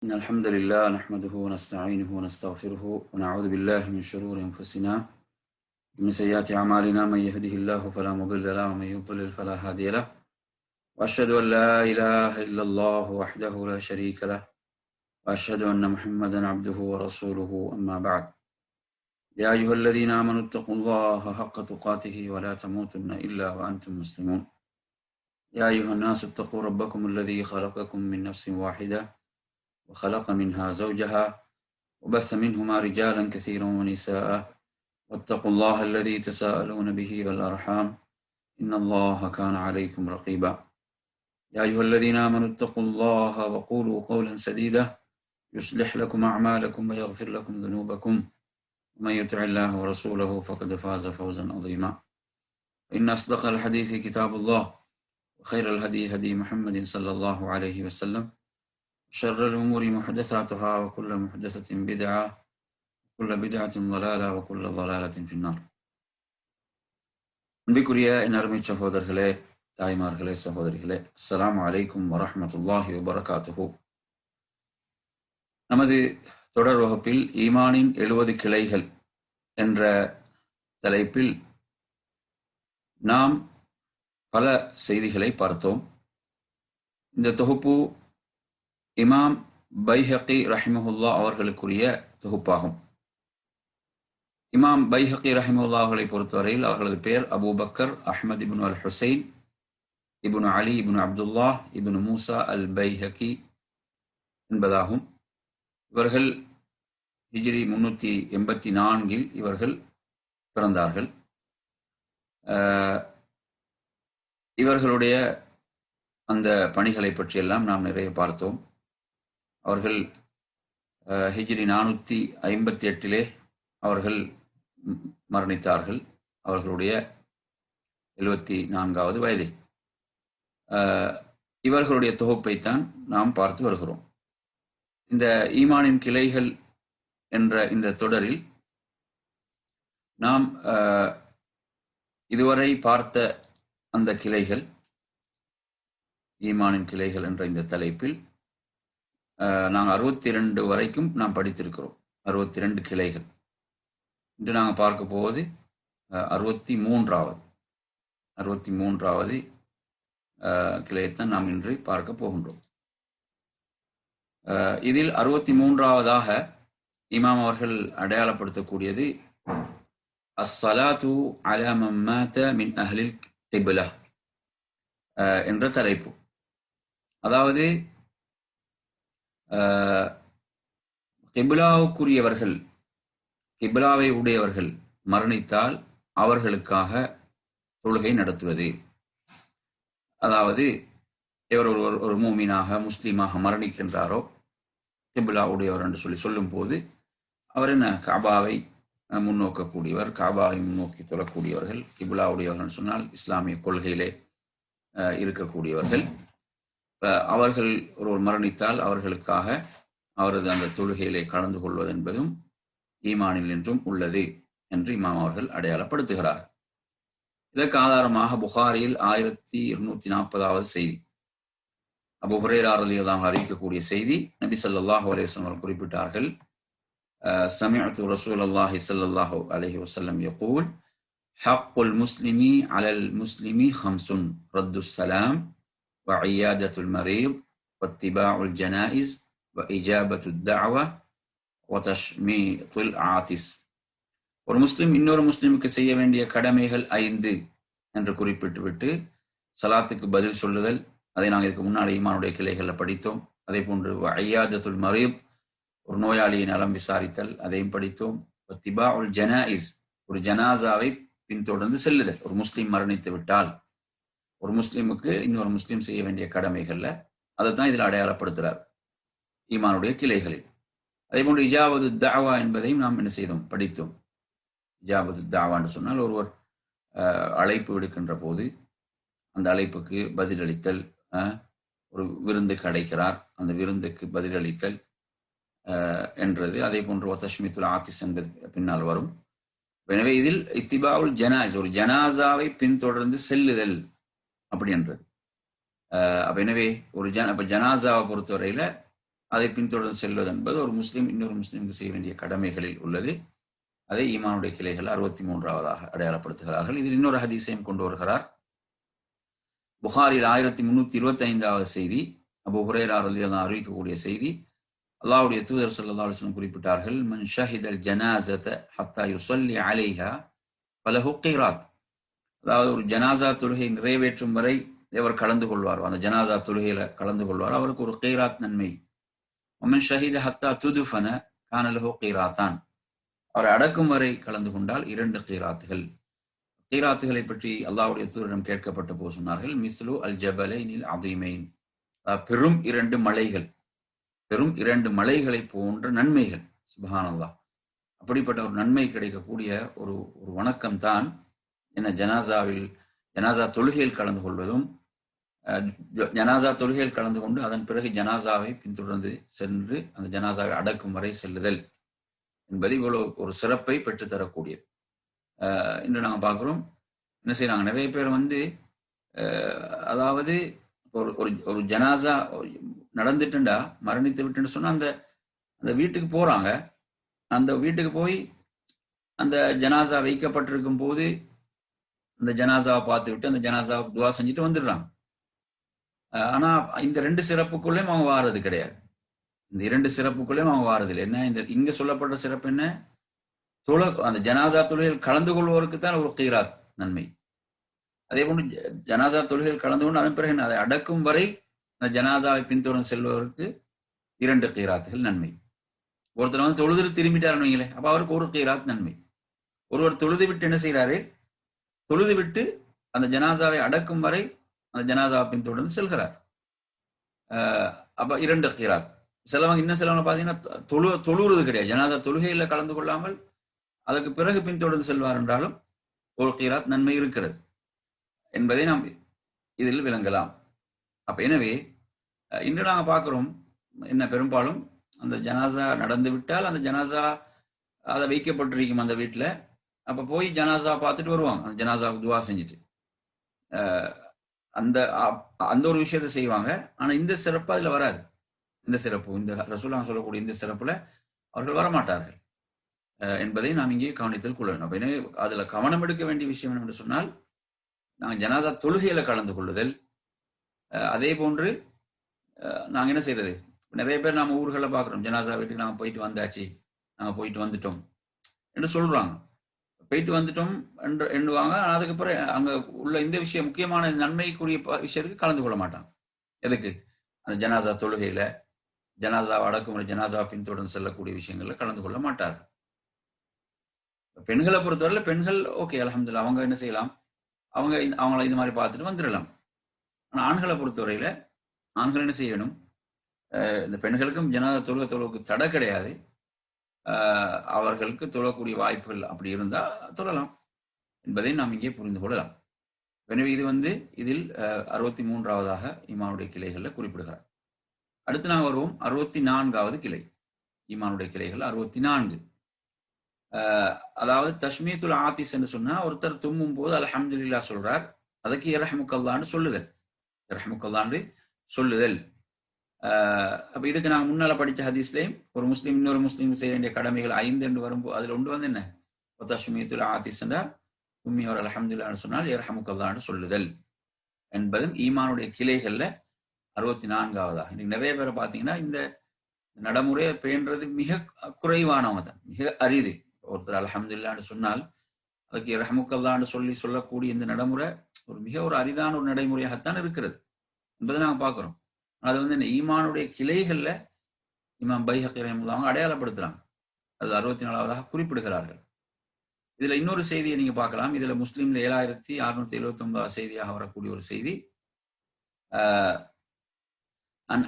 إن الحمد لله نحمده ونستعينه ونستغفره ونعوذ بالله من شرور أنفسنا ومن سيئات أعمالنا. من يهده الله فلا مضل له ومن يضلل فلا هادي له، وأشهد أن لا إله إلا الله وحده لا شريك له، وأشهد أن محمدا عبده ورسوله. أما بعد، يا أيها الذين آمنوا اتقوا الله حق تقاته ولا تموتن إلا وأنتم مسلمون. يا أيها الناس اتقوا ربكم الذي خلقكم من نفس واحدة وخلق منها زوجها وبث منهما رجالا كثيرا ونساء، واتقوا الله الذي تساءلون به والأرحام إن الله كان عليكم رقيبا. يا أيها الذين آمنوا اتقوا الله وقولوا قولا سديدا يصلح لكم أعمالكم ويغفر لكم ذنوبكم، ومن يطع الله ورسوله فقد فاز فوزا عظيما. إن أصدق الحديث كتاب الله، وخير الهدي هدي محمد صلى الله عليه وسلم، شر الأمور محدثاتها وكل محدثة بدعة وكل بدعة ضلالة وكل ضلالة في النار. அன்பிற்குரிய என் அருமை சகோதரர்களே, தாய்மார்களே, சகோதரிகளே, அஸ்ஸலாமு அலைக்கும் வரஹ்மத்துல்லாஹி வபரகாத்துஹு. நமது தொடர் வகுப்பில் ஈமானின் 70 கிளைகள் என்ற தலைப்பில் நாம் பல செய்திகளை பார்த்தோம். இந்த தொகுப்பு இமாம் பைஹகி ரஹிமஹுல்லா அவர்களுக்குரிய தொகுப்பாகும். இமாம் பைஹகி ரஹிமஹுல்லா அவர்களை பொறுத்தவரையில் அவர்களது பெயர் அபூபக்கர் அஹ்மத் இப்னு அல் ஹுசைன் இப்னு அலி இப்னு அப்துல்லா இப்னு மூசா அல் பைஹகி என்பதாகும். இவர்கள் ஹிஜ்ரி 384 இவர்கள் பிறந்தார்கள். இவர்களுடைய அந்த பணிகளை பற்றியெல்லாம் நாம் நிறைய பார்த்தோம். அவர்கள் ஹிஜ்ரி 458 அவர்கள் மரணித்தார்கள், அவர்களுடைய 74வது வயதில். இவர்களுடைய தொகுப்பைத்தான் நாம் பார்த்து வருகிறோம். இந்த ஈமானின் கிளைகள் என்ற இந்த தொடரில் நாம் இதுவரை பார்த்த அந்த கிளைகள், ஈமானின் கிளைகள் என்ற இந்த தலைப்பில் நாங்கள் 62 வரைக்கும் நாம் படித்திருக்கிறோம். 62 கிளைகள். இன்று நாங்கள் பார்க்க போவது 63வது கிளையைத்தான் நாம் இன்று பார்க்க போகின்றோம். இதில் 63வதாக இமாம் அவர்கள் அடையாளப்படுத்தக்கூடியது அஸ்ஸலாத்து அலா மன் மாத மின் அஹ்லில் கிப்லா என்ற தலைப்பு. அதாவது கிப்லாவுக்குரியவர்கள், கிப்லாவை உடையவர்கள் மரணித்தால் அவர்களுக்காக தொழுகை நடத்துவது. அதாவது இவர் ஒரு மூமினாக முஸ்லீமாக மரணிக்கின்றாரோ, கிப்லா உடையவர் என்று சொல்லும் போது அவர் என்ன, காபாவை முன்னோக்கக்கூடியவர், காபாவை முன்னோக்கி தொழக்கூடியவர்கள். கிப்லா உடையவர்கள் சொன்னால் இஸ்லாமிய கொள்கையிலே இருக்கக்கூடியவர்கள். அவர்கள் ஒருவர் மரணித்தால் அவர்களுக்காக அவரது அந்த தொழுகையிலே கலந்து கொள்வது என்பதும் ஈமானில் என்றும் உள்ளது என்று இமாம் அவர்கள் அடையாளப்படுத்துகிறார். இதற்கு ஆதாரமாக புகாரியில் 1240வது செய்தி, அபூ ஹுரைரா ரலியல்லாஹு அன்ஹு அறிவிக்கக்கூடிய செய்தி. நபி ஸல்லல்லாஹு அலைஹி வஸல்லம் குறிப்பிட்டார்கள், சமிஅத்து ரசூலல்லாஹி ஸல்லல்லாஹு அலைஹி வஸல்லம் யகூல் ஹக்குல் முஸ்லிமி அலல் முஸ்லிமி ஹம்சுன் ரத்துஸ் ஸலாம் وعيادة المريض واتباع الجنائز وإجابة الدعوة وتشميط العاطس. ஒரு முஸ்லிம் இன்னொரு முஸ்லிமுக்கு செய்ய வேண்டிய கடமைகள் 5 என்று குறிப்பிட்டுவிட்டு சலாத்துக்கு பதில் சொல்லுதல், அதை நாங்கள் இதுக்கு முன்னாடி ஈமானுடைய கிளைகளில் படித்தோம். அதே போன்று ஐயாதத்துல் மரீத், ஒரு நோயாளியை நலம் விசாரித்தல், அதையும் படித்தோம். திபாஉல் ஜனாயிஸ், ஒரு ஜனாசாவை பின்தொடர்ந்து செல்லுதல். ஒரு முஸ்லிம் மரணித்து விட்டால் ஒரு முஸ்லிமுக்கு இன்னொரு முஸ்லிம் செய்ய வேண்டிய கடமைகள்ல அதைத்தான் இதில் அடையாளப்படுத்துறார் ஈமானுடைய கிளைகளில். அதே போன்று இஜாபத்து தாவா என்பதையும் நாம் என்ன செய்தோம், படித்தோம். இஜாபத்து தாவான்னு சொன்னால் ஒருவர் அழைப்பு விடுக்கின்ற போது அந்த அழைப்புக்கு பதிலளித்தல். ஒரு விருந்துக்கு அழைக்கிறார், அந்த விருந்துக்கு பதிலளித்தல் என்றது. அதே போன்று தஷ்மீத்துல் ஆத்திஸ் என்பது பின்னால் வரும். எனவே இதில் இத்திபாவுல் ஜனாஸ், ஒரு ஜனாசாவை பின்தொடர்ந்து செல்லுதல் அப்படி என்றது. அப்ப எனவே ஒரு ஜனாசாவை பொறுத்தவரையில அதை பின்தொடர்ந்து செல்வது என்பது ஒரு முஸ்லீம் இன்னொரு முஸ்லீமுக்கு செய்ய வேண்டிய கடமைகளில் உள்ளது. அதை ஈமானுடைய கிளைகள் 63வதாக அடையாளப்படுத்துகிறார்கள். இதில் இன்னொரு ஹதீஸையும் கொண்டு வருகிறார். புகாரில் 1325வது செய்தி, அபூ ஹுரைரா ரலியல்லாஹு அறிவிக்கக்கூடிய செய்தி. அல்லாஹ்வுடைய தூதர் ஸல்லல்லாஹு அலைஹி வஸல்லம் குறிப்பிட்டார்கள், மன் ஷஹிதல் ஜனாஸத ஹத்தா யுஸல்லி அலைஹா ஃபலஹு கீராத். அதாவது ஒரு ஜனாசா தொழுகை நிறைவேற்றும் வரை எவர் கலந்து கொள்வாரோ, அந்த ஜனாசா தொழுகையில கலந்து கொள்வாரோ, அவருக்கு ஒரு கீராத் நன்மை. மன் ஷஹித ஹத்தா துதுஃபன கான லஹு கீராத்தான். அவரை அடக்கும் வரை கலந்து கொண்டால் 2 கீராத்துகள். கீராத்துகளை பற்றி அல்லாஹ்வுடைய தூதரிடம் கேட்கப்பட்ட போது சொன்னார்கள், மிஸ்லு அல் ஜபலைனில் அதீமைன். பெரும் 2 மலைகள், பெரும் 2 மலைகளை போன்ற நன்மைகள். சுப்ஹானல்லாஹ். அப்படிப்பட்ட ஒரு நன்மை கிடைக்கக்கூடிய ஒரு வணக்கம் தான் என்ன ஜனாசா தொழுகையில் கலந்து கொள்வதும், ஜனாசா தொழுகையில் கலந்து கொண்டு அதன் பிறகு ஜனாசாவை பின்தொடர்ந்து சென்று அந்த ஜனாசாவை அடக்கும் வரை செல்லுதல் என்பது இவ்வளவு ஒரு சிறப்பை பெற்றுத்தரக்கூடியது. இன்று நாங்கள் பார்க்குறோம், என்ன செய்யறாங்க, நிறைய பேர் அதாவது ஒரு ஜனாசா நடந்துட்டுண்டா, மரணித்து விட்டுன்னு சொன்னா அந்த வீட்டுக்கு போறாங்க. அந்த வீட்டுக்கு போய் அந்த ஜனாசா வைக்கப்பட்டிருக்கும் போது அந்த ஜனாசாவை பார்த்து விட்டு அந்த ஜனாசாவுக்கு துவா செஞ்சுட்டு வந்துடுறாங்க. ஆனா இந்த 2 சிறப்புக்குள்ளேயும் அவங்க வாரது கிடையாது. இந்த 2 சிறப்புக்குள்ளேயும் அவங்க வாரதில்லை. என்ன இங்க சொல்லப்பட்ட சிறப்பு என்ன? அந்த ஜனாசா தொழுகையில் கலந்து கொள்வோருக்கு தான் ஒரு கீராத் நன்மை. அதே போன்று ஜனாசா தொழுகையில் கலந்து கொண்டு அதன் பிறகு அதை அடக்கும் வரை அந்த ஜனாசாவை பின்தொடர்ந்து செல்பவருக்கு 2 கீராத்துகள் நன்மை. ஒருத்தர் தொழுது திரும்பிட்டாருன்னு வைங்களே, அப்ப அவருக்கு ஒரு கீராத் நன்மை. ஒருவர் தொழுது விட்டு என்ன செய்யறாரு, தொழுது விட்டு அந்த ஜனாசாவை அடக்கும் வரை அந்த ஜனாசாவை பின்தொடர்ந்து செல்கிறார். அப்ப 2 கீராத். சிலவங்க பாத்தீங்கன்னா தொழுறது கிடையாது, ஜனாசா தொழுகையில கலந்து கொள்ளாமல் அதற்கு பிறகு பின்தொடர்ந்து செல்வார் என்றாலும் ஒரு கீராத் நன்மை இருக்கிறது என்பதை நாம் இதில் விளங்கலாம். அப்ப எனவே இன்று நாங்க பார்க்கிறோம், என்ன பெரும்பாலும் அந்த ஜனாசா நடந்து விட்டால் அந்த ஜனாசா அதை வைக்கப்பட்டிருக்கும் அந்த வீட்டுல, அப்ப போய் ஜனாசா பார்த்துட்டு வருவாங்க, அந்த ஜனாசாவுக்கு துவா செஞ்சுட்டு அந்த ஒரு விஷயத்த செய்வாங்க. ஆனா இந்த சிறப்பு அதுல வராது. இந்த சிறப்பு, இந்த ரசூலுல்லாஹ் சொல்லக்கூடிய இந்த சிறப்புல அவர்கள் வரமாட்டார்கள் என்பதை நாம் இங்கே கவனித்தல் கொள்ள வேண்டும். எனவே அதுல கவனம் எடுக்க வேண்டிய விஷயம் என்று சொன்னால், நாங்கள் ஜனாசா தொழுகையில கலந்து கொள்ளுதல். அதே போன்று நாங்க என்ன செய்யறது, நிறைய பேர் நாம ஊர்களில் பார்க்கிறோம், ஜனாசா வீட்டுக்கு நாங்க போயிட்டு வந்தாச்சு, நாங்க போயிட்டு வந்துட்டோம் என்று சொல்றாங்க. போயிட்டு வந்துட்டோம் என்று எண்ணுவாங்க. அதுக்கப்புறம் அங்க உள்ள இந்த விஷயம், முக்கியமான நன்மைக்குரிய விஷயத்துக்கு கலந்து கொள்ள மாட்டாங்க. எதுக்கு? அந்த ஜனாசா தொழுகையில, ஜனாசாவை அடக்குமுறை, ஜனாசா பின்தொடர்ந்து செல்லக்கூடிய விஷயங்கள்ல கலந்து கொள்ள மாட்டார்கள். பெண்களை பொறுத்தவரையில பெண்கள் ஓகே, அல்ஹம்துலில்லாஹ், அவங்க என்ன செய்யலாம், அவங்கள இது மாதிரி பார்த்துட்டு வந்துடலாம். ஆனா ஆண்களை பொறுத்தவரையில ஆண்கள் என்ன செய்யணும், இந்த பெண்களுக்கும் ஜனாசா தொழுகைக்கு தடை கிடையாது. அவர்களுக்கு தொழக்கூடிய வாய்ப்புகள் அப்படி இருந்தா தொழலாம் என்பதை நாம் இங்கே புரிந்து கொள்ளலாம். எனவே இது இதில் 63வதாக ஈமானுடைய கிளைகள்ல குறிப்பிடுகிறார். அடுத்து நாம் வருவோம் 64வது கிளை. ஈமானுடைய கிளைகள் 64. அதாவது தஷ்மீத்துல் ஆத்திஸ் என்று சொன்னா, ஒருத்தர் தும்மும் போது அல்ஹம்துலில்லாஹ் சொல்றார், அதுக்கு இரஹ்முக்கல்லான்னு சொல்லுதல், இரஹ்முக்கல்லான்னு சொல்லுதல். அப்ப இதுக்கு நாங்க முன்னால படிச்ச ஹதீஸ்லயும் ஒரு முஸ்லீம் இன்னொரு முஸ்லீம் செய்ய வேண்டிய கடமைகள் 5 என்று வரும்போது அதுல ஒன்று என்ன, தஷ்மீத்துல் ஆத்திஸ்னா உம்மி அவர் அல்ஹம்துலில்லாஹ்னு சொன்னால் இரஹ்முக்கல்லான்னு சொல்லுதல் என்பதும் ஈமானுடைய கிளைகள்ல 64வதாக. இன்னைக்கு நிறைய பேரை பார்த்தீங்கன்னா இந்த நடைமுறையை பேணுறது மிக குறைவானவங்க தான், மிக அரிது. ஒருத்தர் அல்ஹம்துலில்லாஹ்னு சொன்னால் அதுக்கு இரஹ்முக்கல்லான்னு சொல்லக்கூடிய இந்த நடைமுறை ஒரு அரிதான ஒரு நடைமுறையாகத்தான் இருக்கிறது என்பதை நாங்க பார்க்கிறோம். அது ஈமானுடைய கிளைகள்ல இமாம் பைஹக்கி ரஹிமஹுல்லாஹ் அவங்க அடையாளப்படுத்துறாங்க. அது 64வதாக குறிப்பிடுகிறார்கள். இதுல இன்னொரு செய்தியை நீங்க பார்க்கலாம். இதுல முஸ்லீம்ல 7679 செய்தியாக வரக்கூடிய ஒரு செய்தி.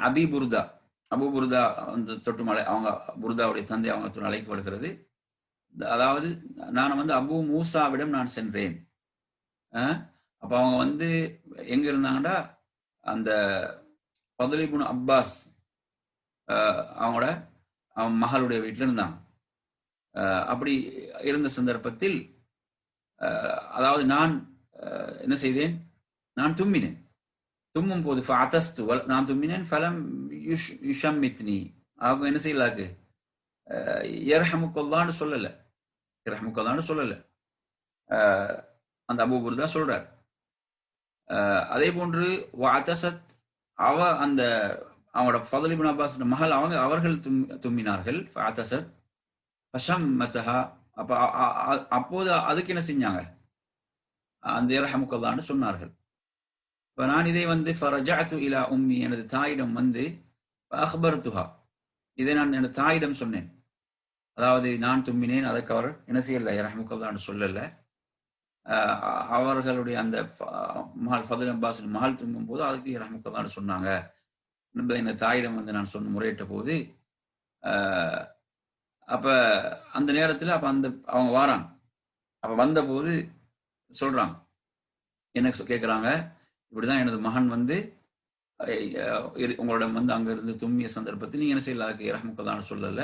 அபி புர்தா, அபு புர்தா தொட்டுமலை, அவங்க புர்தாவுடைய தந்தை அவங்க அழைக்கு வருகிறது. அதாவது நான் அபு மூசாவிடம் நான் சென்றேன். அப்ப அவங்க எங்க இருந்தாங்கன்னா அந்த ஃபதுல் இப்னு அப்பாஸ் அவங்களோட மகளுடைய வீட்டில் இருந்தாங்க. அப்படி இருந்த சந்தர்ப்பத்தில் அதாவது நான் என்ன செய்தேன், நான் தும்மினேன். தும்மும் போது நான் தும்மினேன், ஃபலம் யுஷம்மித்னி, அவங்க என்ன செய்யலாக்கு யர்ஹமுக்கல்லான்னு சொல்லல, யர்ஹமுக்கல்லான்னு சொல்லல. அந்த அபூ புர்தா சொல்றார். அதே போன்று வஅதஸத், அந்த அவங்களோட ஃபதுல் இப்னு அப்பாஸ் மகள் அவர்கள் தும்மினார்கள். ஃபஅதஸத் ஃபஷம்மதஹா, அப்ப அப்போது அதுக்கு என்ன செஞ்சாங்க, அந்த யர்ஹமுக்கல்லான்னு சொன்னார்கள். இப்ப நான் இதை ஃபரஜஅது இலா உம்மி, எனது தாயிடம் அக்பர்துஹா, இதை நான் எனது தாயிடம் சொன்னேன். அதாவது நான் தும்மினேன், அதுக்கு அவர் என்ன செய்யல, யர்ஹமுக்கல்லான்னு சொல்லல. அவர்களுடைய அந்த மகள் ஃபதுல் அப்பாஸ் மகள் தும்மும் போது அதுக்கு யர்ஹமுக்கல்லான்னு சொன்னாங்க என்பதை எனது தாயிடம் நான் சொன்ன முறையிட்ட போது, அப்ப அந்த நேரத்தில் அப்ப அவங்க வாராங்க. அப்ப வந்த போது சொல்றாங்க, என்ன கேட்கிறாங்க, இப்படிதான் எனது மகன் உங்களோட அங்க இருந்து தும்மிய சந்தர்ப்பத்தில் நீங்க என்ன செய்யல, அதுக்கு யர்ஹமுக்கல்லான்னு சொல்லல.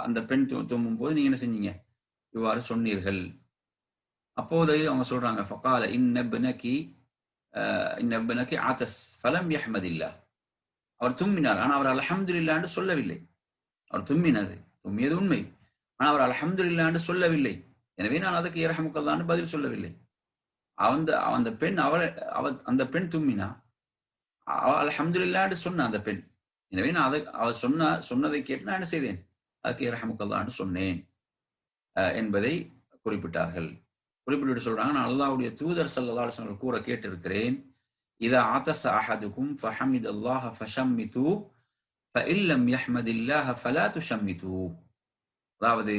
அந்த பெண் தும்மும் போது நீங்க என்ன செஞ்சீங்க, இவ்வாறு சொன்னீர்கள். அப்போது அவங்க சொல்றாங்க, ஃபகால இன்னப்னகி ஆதஸ் ஃபலம் யஹ்மதில்லாஹ், அவர் தும்மினார், ஆனால் அவர் அல்ஹம்துலில்லாஹ்னு சொல்லவில்லை. அவர் தும்மியது உண்மை, ஆனால் அவர் அல்ஹம்துலில்லாஹ்னு சொல்லவில்லை. எனவே நான் அதுக்கு யர்ஹமுக்கல்லாஹ்னு பதில் சொல்லவில்லை. அந்த பெண் அந்த பெண் தும்மினா, அல்ஹம்துலில்லாஹ்னு சொன்ன அந்த பெண். எனவே நான் அவர் சொன்னதை கேட்டு நான் என்ன செய்தேன், அதுக்கு யர்ஹமுக்கல்லாஹ்னு சொன்னேன் என்பதை குறிப்பிட்டார்கள். குறிப்பிட்டு சொல்றாங்க, நான் அல்லாஹ்வுடைய தூதர் ஸல்லல்லாஹு அலைஹி வஸல்லம் கூற கேட்டிருக்கிறேன், இதா ஆதஸ அஹதுக்கும் ஃபஹமிதல்லாஹ ஃபஷம்மிது ஃபஇல்லம் யஹ்மதில்லாஹ ஃபலா துஷம்மிது. அதாவது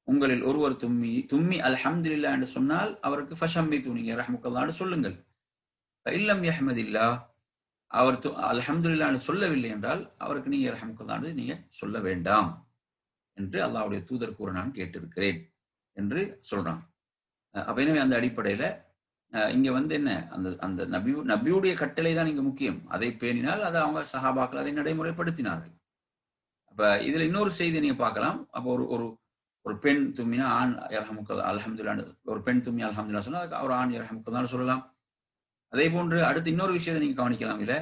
உங்களில் ஒருவர் தும்மி அல்ஹம்துலில்லாஹ் என்று சொன்னால் அவருக்கு ஃபஷம்மிது, நீங்க யர்ஹமுக்கல்லாஹ்னு சொல்லுங்கள். ஃபஇல்லம் யஹ்மதில்லாஹ், அவர் அல்ஹம்துலில்லாஹ்னு சொல்லவில்லை என்றால் அவருக்கு நீங்க யர்ஹமுக்கல்லாஹ்னு நீங்க சொல்ல வேண்டாம் என்று அல்லாஹ்வுடைய தூதர் கூற நான் கேட்டிருக்கிறேன் என்று சொல்றாங்க. அப்ப எனவே அந்த அடிப்படையில இங்க என்ன, அந்த நபியுடைய கட்டளை தான் இங்க முக்கியம். அதை பேணினால் அதை அவங்க சஹாபாக்கள் அதை நடைமுறைப்படுத்தினார்கள். அப்ப இதுல இன்னொரு செய்தி நீங்க பார்க்கலாம். அப்போ ஒரு பெண் தும்மினா ஆண் யர்ஹமுக்கல்லாஹ் அல்ஹம்துலில்லாஹ், ஒரு பெண் தும்மி அல்ஹம்துலில்லாஹ் சொன்னா அவர் ஆண் யர்ஹமுக்கல்லாஹ்னு சொல்லலாம். அதே போன்று அடுத்து இன்னொரு விஷயத்தை நீங்க கவனிக்கலாம். இதுல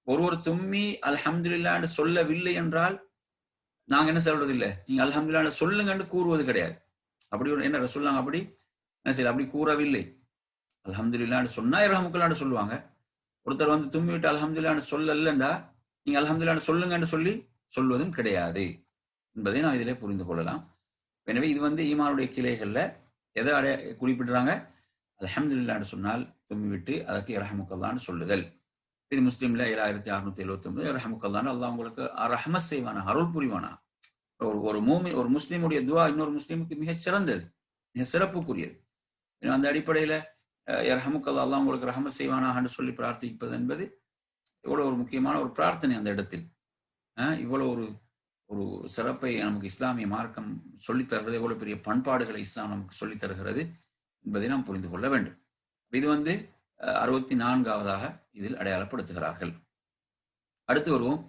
ஒருவர் தும்மி அல்ஹம்துலில்லாஹ்னு சொல்லவில்லை என்றால் நாங்க என்ன சொல்றது இல்லை, நீங்க அல்ஹம்துலில்லாஹ்னு சொல்லுங்கன்னு கூறுவது கிடையாது. அப்படி என்ன ரசூலுல்லாஹ் அப்படி என்ன செய்யல, அப்படி கூறவில்லை. அல்ஹம்துலில்லாஹ்னு சொன்னா யர்ஹமுக்கல்லாஹ்னு சொல்லுவாங்க. ஒருத்தர் தும்மி விட்டு அல்ஹம்துலில்லாஹ்னு சொல்லலண்டா நீங்க அல்ஹம்துலில்லாஹ்னு சொல்லுங்கன்னு சொல்வதும் கிடையாது என்பதை நான் இதிலே புரிந்து கொள்ளலாம். எனவே இது ஈமானுடைய கிளைகள்ல எதை குறிப்பிடுறாங்க, அல்ஹம்துலில்லாஹ்னு சொன்னால் தும்மி விட்டு அதற்கு யர்ஹமுக்கல்லாஹ்னு சொல்லுதல். இது முஸ்லிம்ல 7679 யர்ஹமுக்கல்லாஹ்னு அல்லாஹ் உங்களுக்கு ரஹ்மத் செய்வானா, அருள் புரிவானா. ஒரு முஸ்லிமுடைய துஆ இன்னொரு முஸ்லிமுக்கு மிகச் சிறந்தது, மிக சிறப்புக்குரியது. அந்த அடிப்படையில யர்ஹமுக்கல்லாஹ், அல்லாஹ் உங்களுக்கு ரஹ்மத் செய்வானான்னு சொல்லி பிரார்த்திப்பது என்பது இவ்வளவு ஒரு முக்கியமான ஒரு பிரார்த்தனை. அந்த இடத்தில் இவ்வளவு ஒரு சிறப்பை நமக்கு இஸ்லாமிய மார்க்கம் சொல்லித் தருகிறது, எவ்வளவு பெரிய பண்பாடுகளை இஸ்லாம் நமக்கு சொல்லித் தருகிறது என்பதை நாம் புரிந்து கொள்ள வேண்டும். இது 64வதாக இதில் அடையாளப்படுத்துகிறார்கள். அடுத்து வருவோம்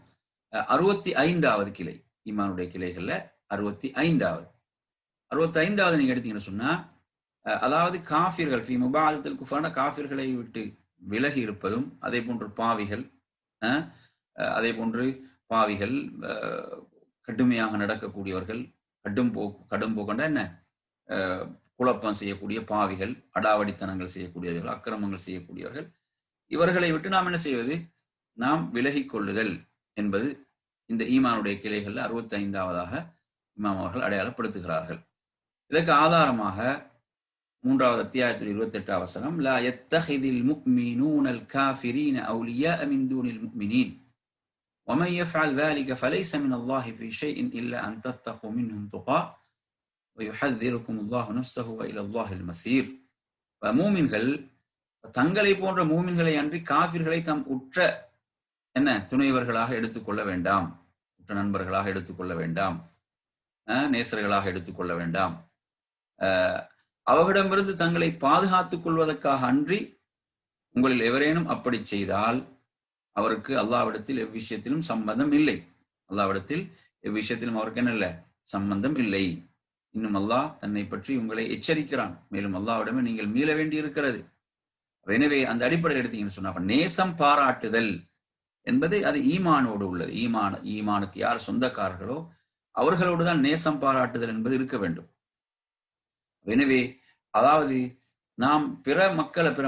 65வது கிளை, ஈமானுடைய கிளைகள்ல 65வது நீங்க எடுத்தீங்கன்னு சொன்னா, அதாவது காஃபிர்கள் ஃபி முபாஅதத்தில் குஃப்ரான, காஃபிர்களை விட்டு விலகி இருப்பதும், அதே போன்று பாவிகள், கடுமையாக நடக்கக்கூடியவர்கள், கடும் போக்கண்டா என்ன, குழப்பம் செய்யக்கூடிய பாவிகள், அடாவடித்தனங்கள் செய்யக்கூடியவர்கள், அக்கிரமங்கள் செய்யக்கூடியவர்கள், இவர்களை விட்டு நாம் என்ன செய்வது, நாம் விலகி கொள்ளுதல் என்பது இந்த ஈமானுடைய கிளைகள்ல 65வதாக இமாம் அவர்கள் அடையாளப்படுத்துகிறார்கள். இதற்கு ஆதாரமாக 3வது அத்தியாயத்தில் 28வது வசனம், லா யத்தஹிதில் முஃமினூனல் காஃபிரீன அவுலியா மின் தூனில் முஃமினீன் ومن يفعل ذلك فليس من الله في شيء إلا أن تتقوا منهم تقاة ويحذركم الله نفسه وإلى الله المصير. மூமின்கள் தங்களை போன்ற மூமின்களை அன்றி காஃபிர்களை தம் உற்ற துணைவர்களாக எடுத்துக்கொள்ள வேண்டாம், உற்ற நண்பர்களாக எடுத்துக்கொள்ள வேண்டாம், நேசர்களாக எடுத்துக்கொள்ள வேண்டாம். அவர்களிடமிருந்து தங்களை பாதுகாத்துக் கொள்வதற்காக அன்றி உங்களில் எவரேனும் அப்படி செய்தால் அவருக்கு அல்லாஹ்விடத்தில் எவ்விஷயத்திலும் சம்பந்தம் இல்லை. அல்லாஹ்விடத்தில் எவ்விஷயத்திலும் அவருக்கு என்ன இல்லை, சம்பந்தம் இல்லை. இன்னும் அல்லாஹ் தன்னை பற்றி உங்களை எச்சரிக்கிறான். மேலும் அல்லாஹ்விடமே நீங்கள் மீள வேண்டி இருக்கிறது. எனவே அந்த அடிப்படையில் எடுத்தீங்கன்னு சொன்னா, நேசம் பாராட்டுதல் என்பது அது ஈமானோடு உள்ளது. ஈமானுக்கு யார் சொந்தக்காரர்களோ அவர்களோடு தான் நேசம் பாராட்டுதல் என்பது இருக்க வேண்டும். எனவே அதாவது நாம் பிற மக்களை, பிற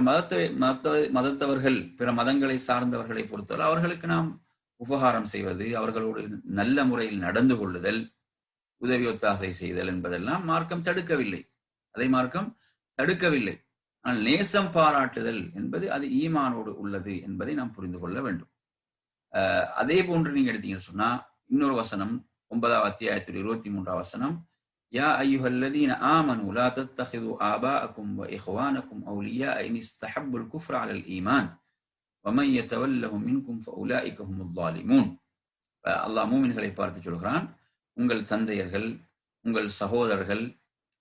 மதத்தவர்கள், பிற மதங்களை சார்ந்தவர்களை பொறுத்தவரை அவர்களுக்கு நாம் உபகாரம் செய்வது, அவர்களோடு நல்ல முறையில் நடந்து கொள்ளுதல், உதவி ஒத்தாசை செய்தல் என்பதெல்லாம் மார்க்கம் தடுக்கவில்லை. அதை மார்க்கம் தடுக்கவில்லை. ஆனால் நேசம் பாராட்டுதல் என்பது அது ஈமானோடு உள்ளது என்பதை நாம் புரிந்து கொள்ள வேண்டும். அதே போன்று நீங்க எடுத்தீங்கன்னு சொன்னா இன்னொரு வசனம் 9வது அத்தியாயத்தில் 23வது வசனம், யா அய்யுஹல்லதீன ஆமனு லா தத்தஹிது ஆபாஅக்கும் வ இஹ்வானக்கும் அவ்லியா இன் இஸ்தஹப்புல் குஃப்ர அலல் ஈமான் வமன் யதவல்லஹும் மின்கும் ஃபஉலாயிக ஹுமுல் ஸாலிமூன். அல்லாஹ் மூமின்களை பார்த்து சொல்கிறான், உங்கள் தந்தையர்கள், உங்கள் சகோதரர்கள்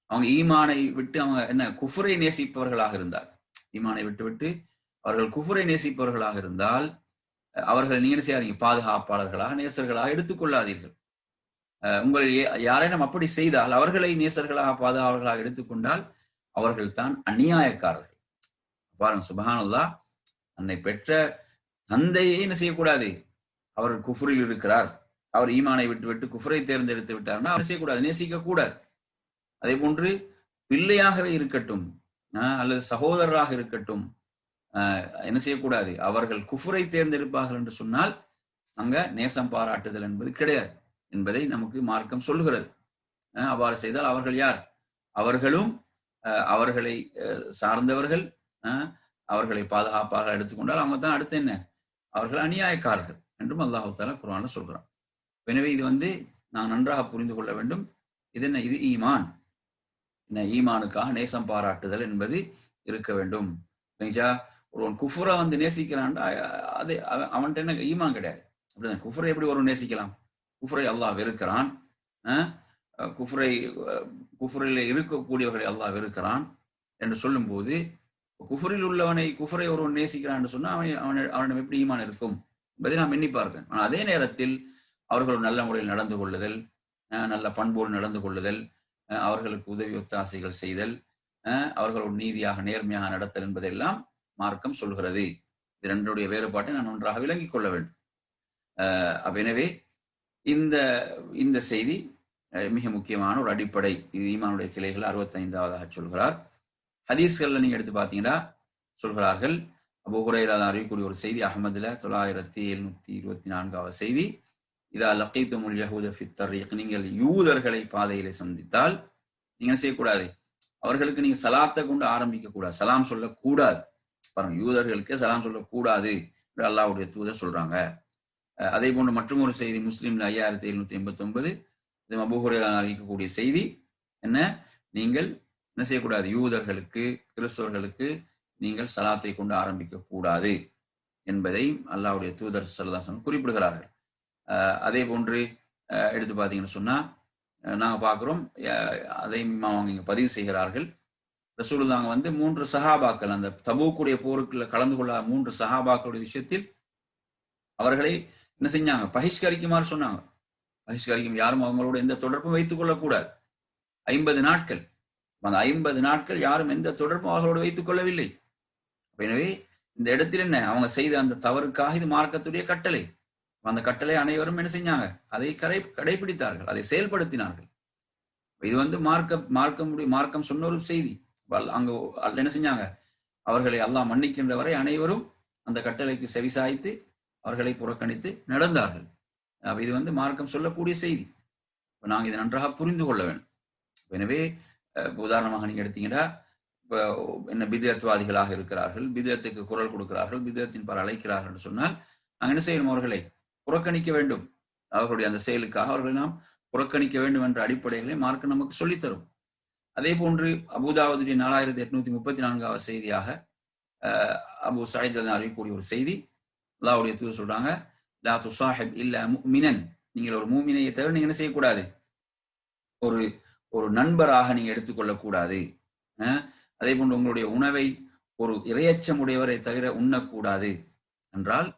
அவங்க ஈமானை விட்டு அவங்க என்ன குஃப்ரை நேசிப்பவர்களாக இருந்தால், ஈமானை விட்டு அவர்கள் குஃப்ரை நேசிப்பவர்களாக இருந்தால் அவர்கள் நீங்க செய்யாதீங்க, பாதுகாப்பாளர்களாக நேசர்களாக எடுத்துக்கொள்ளாதீர்கள். உங்கள் யாரேனும் அப்படி செய்தால், அவர்களை நேசர்களாக பாதுகாவலர்களாக எடுத்துக்கொண்டால் அவர்கள் தான் அநியாயக்காரர்கள். பாருங்க, சுப்ஹானல்லாஹ், தன்னை பெற்ற தந்தையை என்ன செய்யக்கூடாது, அவர் குஃப்ரில் இருக்கிறார், அவர் ஈமானை விட்டு குஃப்ரை தேர்ந்தெடுத்து விட்டார்னா அவர் செய்யக்கூடாது, நேசிக்க கூடாது. அதே போன்று பிள்ளையாகவே இருக்கட்டும் அல்லது சகோதரராக இருக்கட்டும், என்ன செய்யக்கூடாது, அவர்கள் குஃப்ரை தேர்ந்தெடுப்பார்கள் என்று சொன்னால் அங்க நேசம் பாராட்டுதல் என்பது கிடையாது என்பதை நமக்கு மார்க்கம் சொல்லுகிறது. அவ்வாறு செய்தால் அவர்கள் யார், அவர்களும் அவர்களை சார்ந்தவர்கள், அவர்களை பாதுகாப்பாக எடுத்துக்கொண்டால் அவங்க தான் அடுத்து என்ன, அவர்கள் அநியாயக்காரர்கள் என்றும் அல்லாஹ் தஆலா குர்ஆன்ல சொல்கிறான். எனவே இது நான் நன்றாக புரிந்து கொள்ள வேண்டும். இது என்ன, இது ஈமான். ஈமானுக்காக நேசம் பாராட்டுதல் என்பது இருக்க வேண்டும். ஒருவன் குஃபுரை நேசிக்கிறான்டா, அது அவன்கிட்ட என்ன ஈமான் கிடையாது. அப்படிதான் குஃபுரை எப்படி ஒருவன் நேசிக்கலாம்? குஃபுரை அல்லாஹ் வெறுக்கிறான். குஃபுரில் இருக்கக்கூடியவர்களை அல்லாஹ் வெறுக்கிறான் என்று சொல்லும் போது, குஃபுரில் உள்ளவனை குஃபுரை ஒருவன் நேசிக்கிறான் என்று சொன்னா அவனிடம் எப்படி ஈமான் இருக்கும் என்பதை நாம் எண்ணி பார்க்கணும். ஆனால் அதே நேரத்தில் அவர்கள் நல்ல முறையில் நடந்து கொள்ளுதல், நல்ல பண்போடு நடந்து கொள்ளுதல், அவர்களுக்கு உதவி ஒத்தாசைகள் செய்தல், அவர்களோடு நீதியாக நேர்மையாக நடத்தல் என்பதெல்லாம் மார்க்கம் சொல்கிறது. இது ரெண்டுடைய வேறுபாட்டை நான் ஒன்றாக விளங்கிக் கொள்ள வேண்டும். எனவே இந்த செய்தி மிக முக்கியமான ஒரு அடிப்படை. இது ஈமானுடைய கிளைகள் 65வதாக சொல்கிறார். ஹதீஸ்கள்ல நீங்க எடுத்து பார்த்தீங்கன்னா சொல்கிறார்கள், அபூ ஹுரைரா அறிவிக்கக்கூடிய ஒரு செய்தி, அஹ்மதுல 9724வது செய்தி, இதா லகீதுமுல் யஹூத ஃபி தரீக், நீங்கள் யூதர்களை பாதையிலே சந்தித்தால் நீங்க என்ன செய்யக்கூடாது, அவர்களுக்கு நீங்க சலாத்தை கொண்டு ஆரம்பிக்க கூடாது, சலாம் சொல்லக்கூடாது. பாருங்க, யூதர்களுக்கு சலாம் சொல்லக்கூடாது என்று அல்லாஹ்வுடைய தூதர் சொல்றாங்க. அதே போன்று மற்றும் ஒரு செய்தி முஸ்லிம்ல 5789, இது அபூ ஹுரைரா அறிவிக்கக்கூடிய செய்தி என்ன, நீங்கள் என்ன செய்யக்கூடாது, யூதர்களுக்கு கிறிஸ்தவர்களுக்கு நீங்கள் சலாத்தை கொண்டு ஆரம்பிக்க கூடாது என்பதை அல்லாஹ்வுடைய தூதர் ஸல்லல்லாஹு அலைஹி வஸல்லம் குறிப்பிடுகிறார்கள். அதே போன்று எடுத்து பார்த்தீங்கன்னு சொன்னா நாங்க பார்க்கிறோம், அதையும் அவங்க இங்க பதிவு செய்கிறார்கள். ரசூலுல்லாஹ் 3 சஹாபாக்கள் அந்த தபூக்குடைய போருக்குள்ள கலந்து கொள்ள 3 சஹாபாக்களுடைய விஷயத்தில் அவர்களை என்ன செஞ்சாங்க, பகிஷ்கரிக்குமாறு சொன்னாங்க. பகிஷ்கரிக்கும், யாரும் அவங்களோட எந்த தொடர்பும் வைத்துக் கொள்ளக்கூடாது. 50 நாட்கள், அந்த 50 நாட்கள் யாரும் எந்த தொடர்பும் அவர்களோடு வைத்துக் கொள்ளவில்லை. எனவே இந்த இடத்தில் என்ன, அவங்க செய்த அந்த தவறுக்காக இது மார்க்கத்துடைய கட்டளை. அந்த கட்டளை அனைவரும் என்ன செஞ்சாங்க, அதை கடைபிடித்தார்கள், அதை செயல்படுத்தினார்கள். இது மார்க்கம் சொன்ன ஒரு செய்தி. அங்க என்ன செஞ்சாங்க, அவர்களை அல்லாஹ் மன்னிக்கின்ற வரை அனைவரும் அந்த கட்டளைக்கு செவிசாய்த்து அவர்களை புறக்கணித்து நடந்தார்கள். இது மார்க்கம் சொல்லக்கூடிய செய்தி. நாங்கள் இதை நன்றாக புரிந்து கொள்ள வேண்டும். எனவே உதாரணமாக நீங்க எடுத்தீங்கன்னா, இப்போ என்ன பித்அத்வாதிகளாக இருக்கிறார்கள், பித்அத்துக்கு குரல் கொடுக்கிறார்கள், பித்அத்தின் பால் அழைக்கிறார்கள் என்று சொன்னால் நாங்கள் என்ன செய்யணும், அவர்களை புறக்கணிக்க வேண்டும். அவர்களுடைய அந்த செயலுக்காக அவர்களை நாம் புறக்கணிக்க வேண்டும் என்ற அடிப்படைகளை மார்க்கம் நமக்கு சொல்லித்தரும். அதே போன்று அபூதாவுதுடைய 4834வது செய்தியாக அபூ சயீத் அறிவிக்கக்கூடிய ஒரு செய்தி, அல்லாஹ்வுடைய தூதர் சொல்றாங்க, லா துஸாஹிப் இல்லா முஃமினன், நீங்கள் ஒரு மூமினையை தவிர நீங்க என்ன செய்யக்கூடாது, ஒரு நண்பராக நீங்க எடுத்துக்கொள்ளக்கூடாது. அதே போன்று உங்களுடைய உணவை ஒரு இறையச்சம் உடையவரை தவிர உண்ணக்கூடாது என்றால்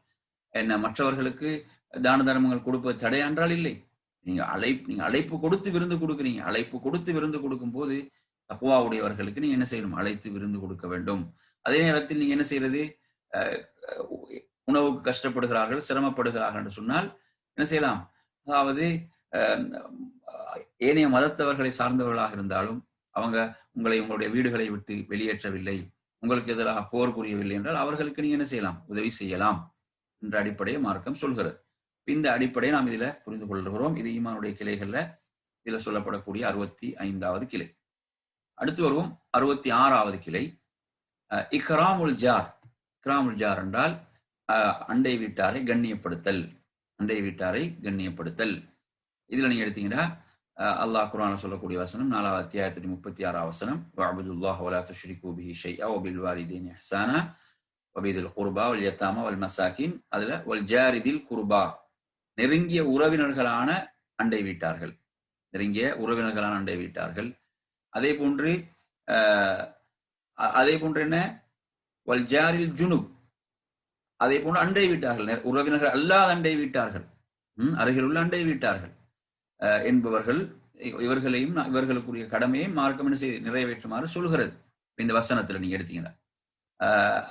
என்ன, மற்றவர்களுக்கு தான தர்மங்கள் கொடுப்பது தடை என்றால் இல்லை. நீங்க அழைப்பு கொடுத்து விருந்து கொடுக்குறீங்க, அழைப்பு கொடுத்து விருந்து கொடுக்கும் போது தக்வா உடையவர்களுக்கு நீங்க என்ன செய்யணும், அழைத்து விருந்து கொடுக்க வேண்டும். அதே நேரத்தில் நீங்க என்ன செய்யறது, உணவுக்கு கஷ்டப்படுகிறார்கள், சிரமப்படுகிறார்கள் என்று சொன்னால் என்ன செய்யலாம்? அதாவது ஏனைய மதத்தவர்களை சார்ந்தவர்களாக இருந்தாலும் அவங்க உங்களை உங்களுடைய வீடுகளை விட்டு வெளியேற்றவில்லை, உங்களுக்கு எதிராக போர் புரியவில்லை என்றால் அவர்களுக்கு நீங்க என்ன செய்யலாம்? உதவி செய்யலாம் என்ற அடிப்படையை மார்க்கம் சொல்கிறது. இந்த அடிப்படையை நாம் இதுல புரிந்து கொள்கிறோம். இது ஈமானுடைய கிளைகள்ல இதுல சொல்லப்படக்கூடிய 65வது கிளை. அடுத்து வருவோம் 66வது கிளை, இக்ராமுல் ஜார். இக்ராமுல் ஜார் என்றால் அண்டை வீட்டாரை கண்ணியப்படுத்தல். அண்டை வீட்டாரை கண்ணியப்படுத்தல். இதுல நீங்க எடுத்தீங்கன்னா அல்லாஹ் குர்ஆன்ல சொல்லக்கூடிய வசனம் 4வது அத்தியாயத்தின் 36வது வசனம், வஅபுதுல்லாஹ வலா துஷ்ரிகு பிஹி ஷைஆ வபில் வாலிதைனி இஹ்சானா வபிதில் குர்பா வல் யதாமா வல் மசாகின், அதுல வல் ஜாரிதில் குர்பா, நெருங்கிய உறவினர்களான அண்டை வீட்டார்கள், நெருங்கிய உறவினர்களான அண்டை வீட்டார்கள். அதே போன்று என்ன, வல் ஜாரில் ஜுனுப், அதே போன்று அண்டை வீட்டார்கள், உறவினர்கள் அல்லாத அண்டை வீட்டார்கள், அருகில் உள்ள அண்டை வீட்டார்கள் என்பவர்கள், இவர்களையும் இவர்களுக்குரிய கடமையை மார்க்கம் என்ன செய்து நிறைவேற்றுமாறு சொல்கிறது இந்த வசனத்துல நீங்க எடுத்தீங்கன்னா.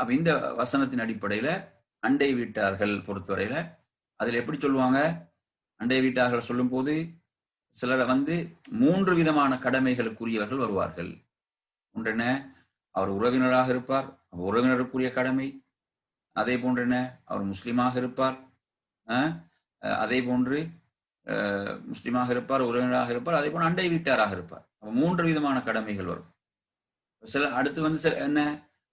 அப்ப இந்த வசனத்தின் அடிப்படையில அண்டை வீட்டார்கள் பொறுத்தவரையில அதுல எப்படி சொல்லுவாங்க? அண்டை வீட்டார்கள் சொல்லும் போது சிலர் 3 விதமான கடமைகளுக்குரியவர்கள் வருவார்கள். ஒன்று என்ன, அவர் உறவினராக இருப்பார், உறவினருக்குரிய கடமை. அதே போன்று என்ன, அவர் முஸ்லிமாக இருப்பார், அதே போன்று முஸ்லிமாக இருப்பார், உறவினராக இருப்பார், அதே போன்று அண்டை வீட்டாராக இருப்பார். 3 விதமான கடமைகள் வரும். சில அடுத்து சில என்ன,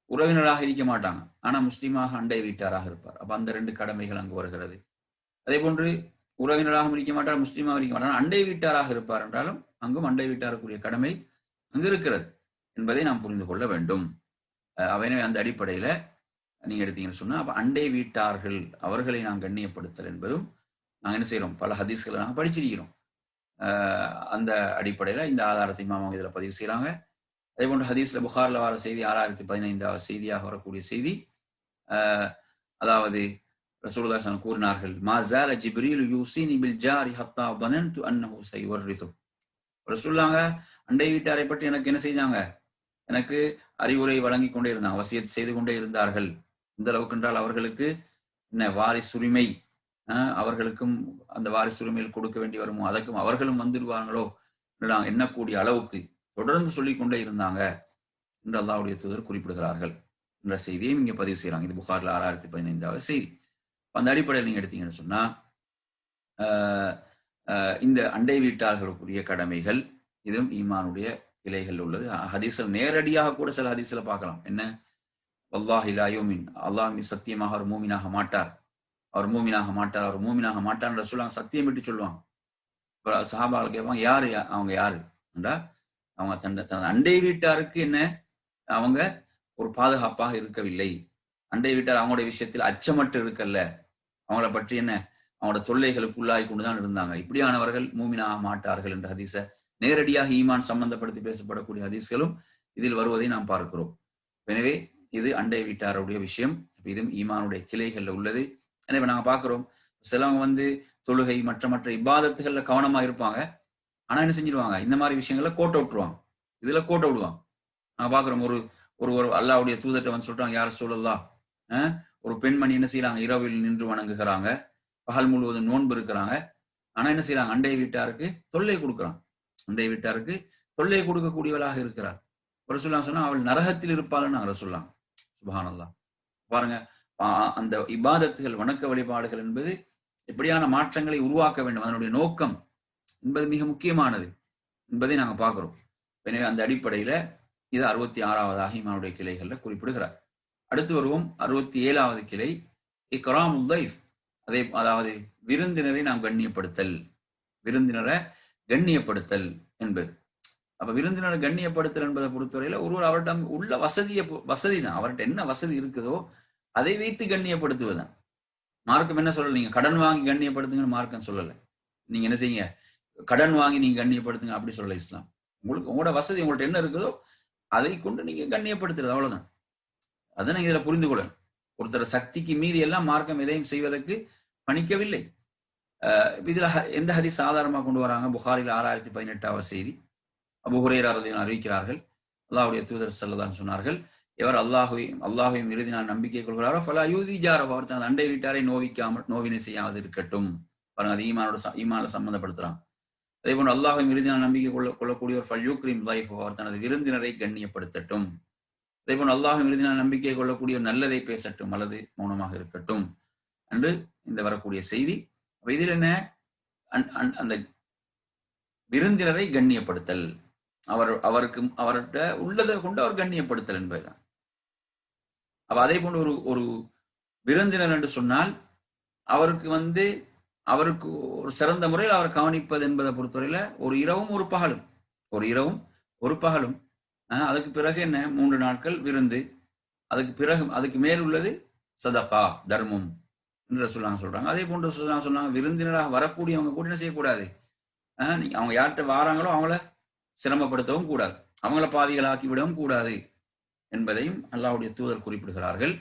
உறவினராக இருக்க மாட்டாங்க, ஆனா முஸ்லிமாக அண்டை வீட்டாராக இருப்பார். அப்ப அந்த 2 கடமைகள் அங்கு வருகிறது. அதே போன்று உறவினராக இருக்க மாட்டார், முஸ்லீமாக இருக்க மாட்டார், அண்டை வீட்டாராக இருப்பார் என்றாலும் அங்கும் அண்டை வீட்டாருக்குரிய கடமை அங்கு இருக்கிறது என்பதை நாம் புரிந்து கொள்ள வேண்டும். எனவே அந்த அடிப்படையில நீங்க எடுத்தீங்கன்னு சொன்னா, அப்ப அண்டை வீட்டார்கள் அவர்களை நாம் கண்ணியப்படுத்தல் என்பதும் நாங்க என்ன செய்யறோம், பல ஹதீஸ்களை நாங்க படிச்சிருக்கிறோம். அந்த அடிப்படையில இந்த ஆதாரத்தை இமாம் இதுல பதிவு செய்யறாங்க. அதே போன்று ஹதீஸ்ல புகார்ல வர செய்தி 6015வது செய்தியாக வரக்கூடிய செய்தி, அதாவது ரசூலுல்லாஹி ஸல்லல்லாஹு அலைஹி வஸல்லம் கூறினார்கள், மா ஸால ஜிப்ரீல் யூஸினி பில் ஜாரி ஹத்தா ظننت انه سيورثه. ரசூலுல்லாஹ் அண்டை வீட்டாரை பற்றி எனக்கு என்ன செய்தாங்க, எனக்கு அறிவுரை வழங்கி கொண்டே இருந்தாங்க, வசியத் செய்து கொண்டே இருந்தார்கள். இந்த அளவுக்கு என்றால் அவர்களுக்கு என்ன வாரிசுரிமை, அவர்களுக்கும் அந்த வாரிசுரிமையில் கொடுக்க வேண்டி வருமோ, அதற்கும் அவர்களும் வந்துடுவாங்களோ என்று எண்ணக்கூடிய அளவுக்கு தொடர்ந்து சொல்லிக் கொண்டே இருந்தாங்க என்று அல்லாஹ்வுடைய தூதர் குறிப்பிடுகிறார்கள் என்ற செய்தியையும் இங்க பதிவு செய்யறாங்க. இது புகார்ல 6015வது செய்தி. அந்த அடிப்படையில் நீங்க எடுத்தீங்கன்னு சொன்னா, இந்த அண்டை வீட்டார்களுக்குரிய கடமைகள் இதுவும் ஈமானுடைய கிளைகள் உள்ளது. ஹதீஸ்ல நேரடியாக கூட சில ஹதீஸ்ல பார்க்கலாம். என்ன, வல்லாஹி லா யூமின், அல்லாஹ் சத்தியமாக அவர் மூமினாக மாட்டார், அவர் மூமினாக மாட்டார், அவர் மூமினாக மாட்டார் சொல்லுவாங்க, சத்தியம் விட்டு சொல்லுவாங்க. சஹாபாக்கள் கேட்பாங்க, யாரு அவங்க, யாரு என்றா அவங்க தன் அண்டை வீட்டாருக்கு என்ன, அவங்க ஒரு பாதுகாப்பாக இருக்கவில்லை, அண்டை வீட்டார் அவங்களுடைய விஷயத்தில் அச்சமற்று இருக்கல்ல, அவங்கள பற்றி என்ன அவங்களோட தொல்லைகளுக்கு உள்ளாகி கொண்டுதான் இருந்தாங்க, இப்படியானவர்கள் மூமினாக மாட்டார்கள் என்ற ஹதீஸை நேரடியாக ஈமான் சம்பந்தப்படுத்தி பேசப்படக்கூடிய ஹதீஸ்களும் இதில் வருவதை நாம் பார்க்கிறோம். எனவே இது அண்டை வீட்டாருடைய விஷயம், இதுவும் ஈமானுடைய கிளைகள்ல உள்ளது. எனவே நாங்க பார்க்கிறோம், சிலவங்க தொழுகை மற்ற இபாதத்துகள்ல கவனமா இருப்பாங்க, ஆனா என்ன செஞ்சிருவாங்க, இந்த மாதிரி விஷயங்கள்ல கோட்டை விட்டுருவாங்க, இதுல கோட்டை விடுவாங்க. நாங்க பாக்குறோம், ஒரு அல்லாஹ்வுடைய தூதர்ட்ட சொல்றாங்க, யார் ரசூலல்லாஹ், ஒரு பெண்மணி என்ன செய்யறாங்க, இரவில் நின்று வணங்குகிறாங்க, பகல் முழுவதும் நோன்பு இருக்கிறாங்க, ஆனா என்ன செய்யறாங்க, அண்டை வீட்டாருக்கு தொல்லை கொடுக்குறாங்க, அண்டை வீட்டாருக்கு தொல்லை கொடுக்கக்கூடியவளாக இருக்கிறார். ரசூலுல்லாஹ் சொன்னா அவள் நரகத்தில் இருப்பாள்னு நாங்க ரசூலுல்லாஹ். சுப்ஹானல்லாஹ். பாருங்க, அந்த இபாதத்துகள் வணக்க வழிபாடுகள் என்பது எப்படியான மாற்றங்களை உருவாக்க வேண்டும், அதனுடைய நோக்கம் என்பது மிக முக்கியமானது என்பதை நாங்க பார்க்கிறோம். எனவே அந்த அடிப்படையில இது 66வது ஈமானுடைய கிளைகள்ல குறிப்பிடுகிறார். அடுத்து வருவோம் 67வது கிளை, இக்ராமுல் தைஃப், அதாவது விருந்தினரை நாம் கண்ணியப்படுத்தல், விருந்தினரை கண்ணியப்படுத்தல் என்பது. அப்ப விருந்தினரை கண்ணியப்படுத்தல் என்பதை பொறுத்தவரையில ஒருவர் அவரிடம் உள்ள வசதி தான், அவர்கிட்ட என்ன வசதி இருக்குதோ அதை வைத்து கண்ணியப்படுத்துவதுதான். மார்க்கம் என்ன சொல்லல, நீங்க கடன் வாங்கி கண்ணியப்படுத்துங்கன்னு மார்க்கம் சொல்லல. நீங்க என்ன செய்யுங்க, கடன் வாங்கி நீங்க கண்ணியப்படுத்துங்க அப்படி சொல்லல இஸ்லாம். உங்களோட வசதி உங்கள்ட்ட என்ன இருக்குதோ அதை கொண்டு நீங்க கண்ணியப்படுத்துறது, அவ்வளவுதான். அதை நீங்க இதுல புரிந்து கொள்ளணும். ஒருத்தர் சக்திக்கு மீறி எல்லாம் மார்க்கம் எதையும் செய்வதற்கு பணிக்கவில்லை. இதுல எந்த ஹதீஸ் ஆதாரமா கொண்டு வராங்க, புகாரில் 6018வது செய்தி, அபூ ஹுரைரா ரலியல்லாஹு அன்ஹு அறிவிக்கிறார்கள், அல்லாஹ்வுடைய தூதர் ஸல்லல்லாஹு அலைஹி வஸல்லம் சொன்னார்கள், எவர் அல்லாஹையும் இறுதி நாள் நம்பிக்கை கொள்கிறாரோ ஃபலா யூதி ஜாரோ, அவர் தனது அண்டை வீட்டாரை நோவினை செய்யாமல் இருக்கட்டும். பாருங்க, அது ஈமானோட சம்மந்தப்படுத்துறான். அதே போன்று அல்லாஹையும் இறுதி நாள் நம்பிக்கை கொள்ளக்கூடியவர் ஃபல்யூக்ரிம் லைஃப், அவர் தனது விருந்தினரை கண்ணியப்படுத்தட்டும். அதே போன்று அல்லாஹையும் இறுதி நாள் நம்பிக்கை கொள்ளக்கூடிய நல்லதை பேசட்டும் அல்லது மௌனமாக இருக்கட்டும் என்று இந்த வரக்கூடிய செய்தி. இதில் என்ன, அந்த விருந்தினரை கண்ணியப்படுத்தல், அவர்கிட்ட உள்ளதை கொண்டு அவர் கண்ணியப்படுத்தல் என்பதுதான். அப்ப அதே போன்று ஒரு விருந்தினர் என்று சொன்னால் அவருக்கு ஒரு சிறந்த முறையில் அவர் கவனிப்பது என்பதை பொறுத்தவரையில ஒரு இரவும் ஒரு பகலும் அதுக்கு பிறகு என்ன 3 நாட்கள் விருந்து, அதுக்கு மேல் உள்ளது சதகா தர்மம் என்று சொல்றாங்க. அதே போன்று சொன்னாங்க விருந்தினராக வரக்கூடியவங்க கூட என்ன செய்யக்கூடாது, அவங்க யார்கிட்ட வாராங்களோ அவங்கள சிரமப்படுத்தவும் கூடாது, அவங்கள பாவிகளாக்கி விடவும் கூடாது என்பதையும் அல்லாஹ்வுடைய தூதர் குறிப்பிடுகிறார்கள்.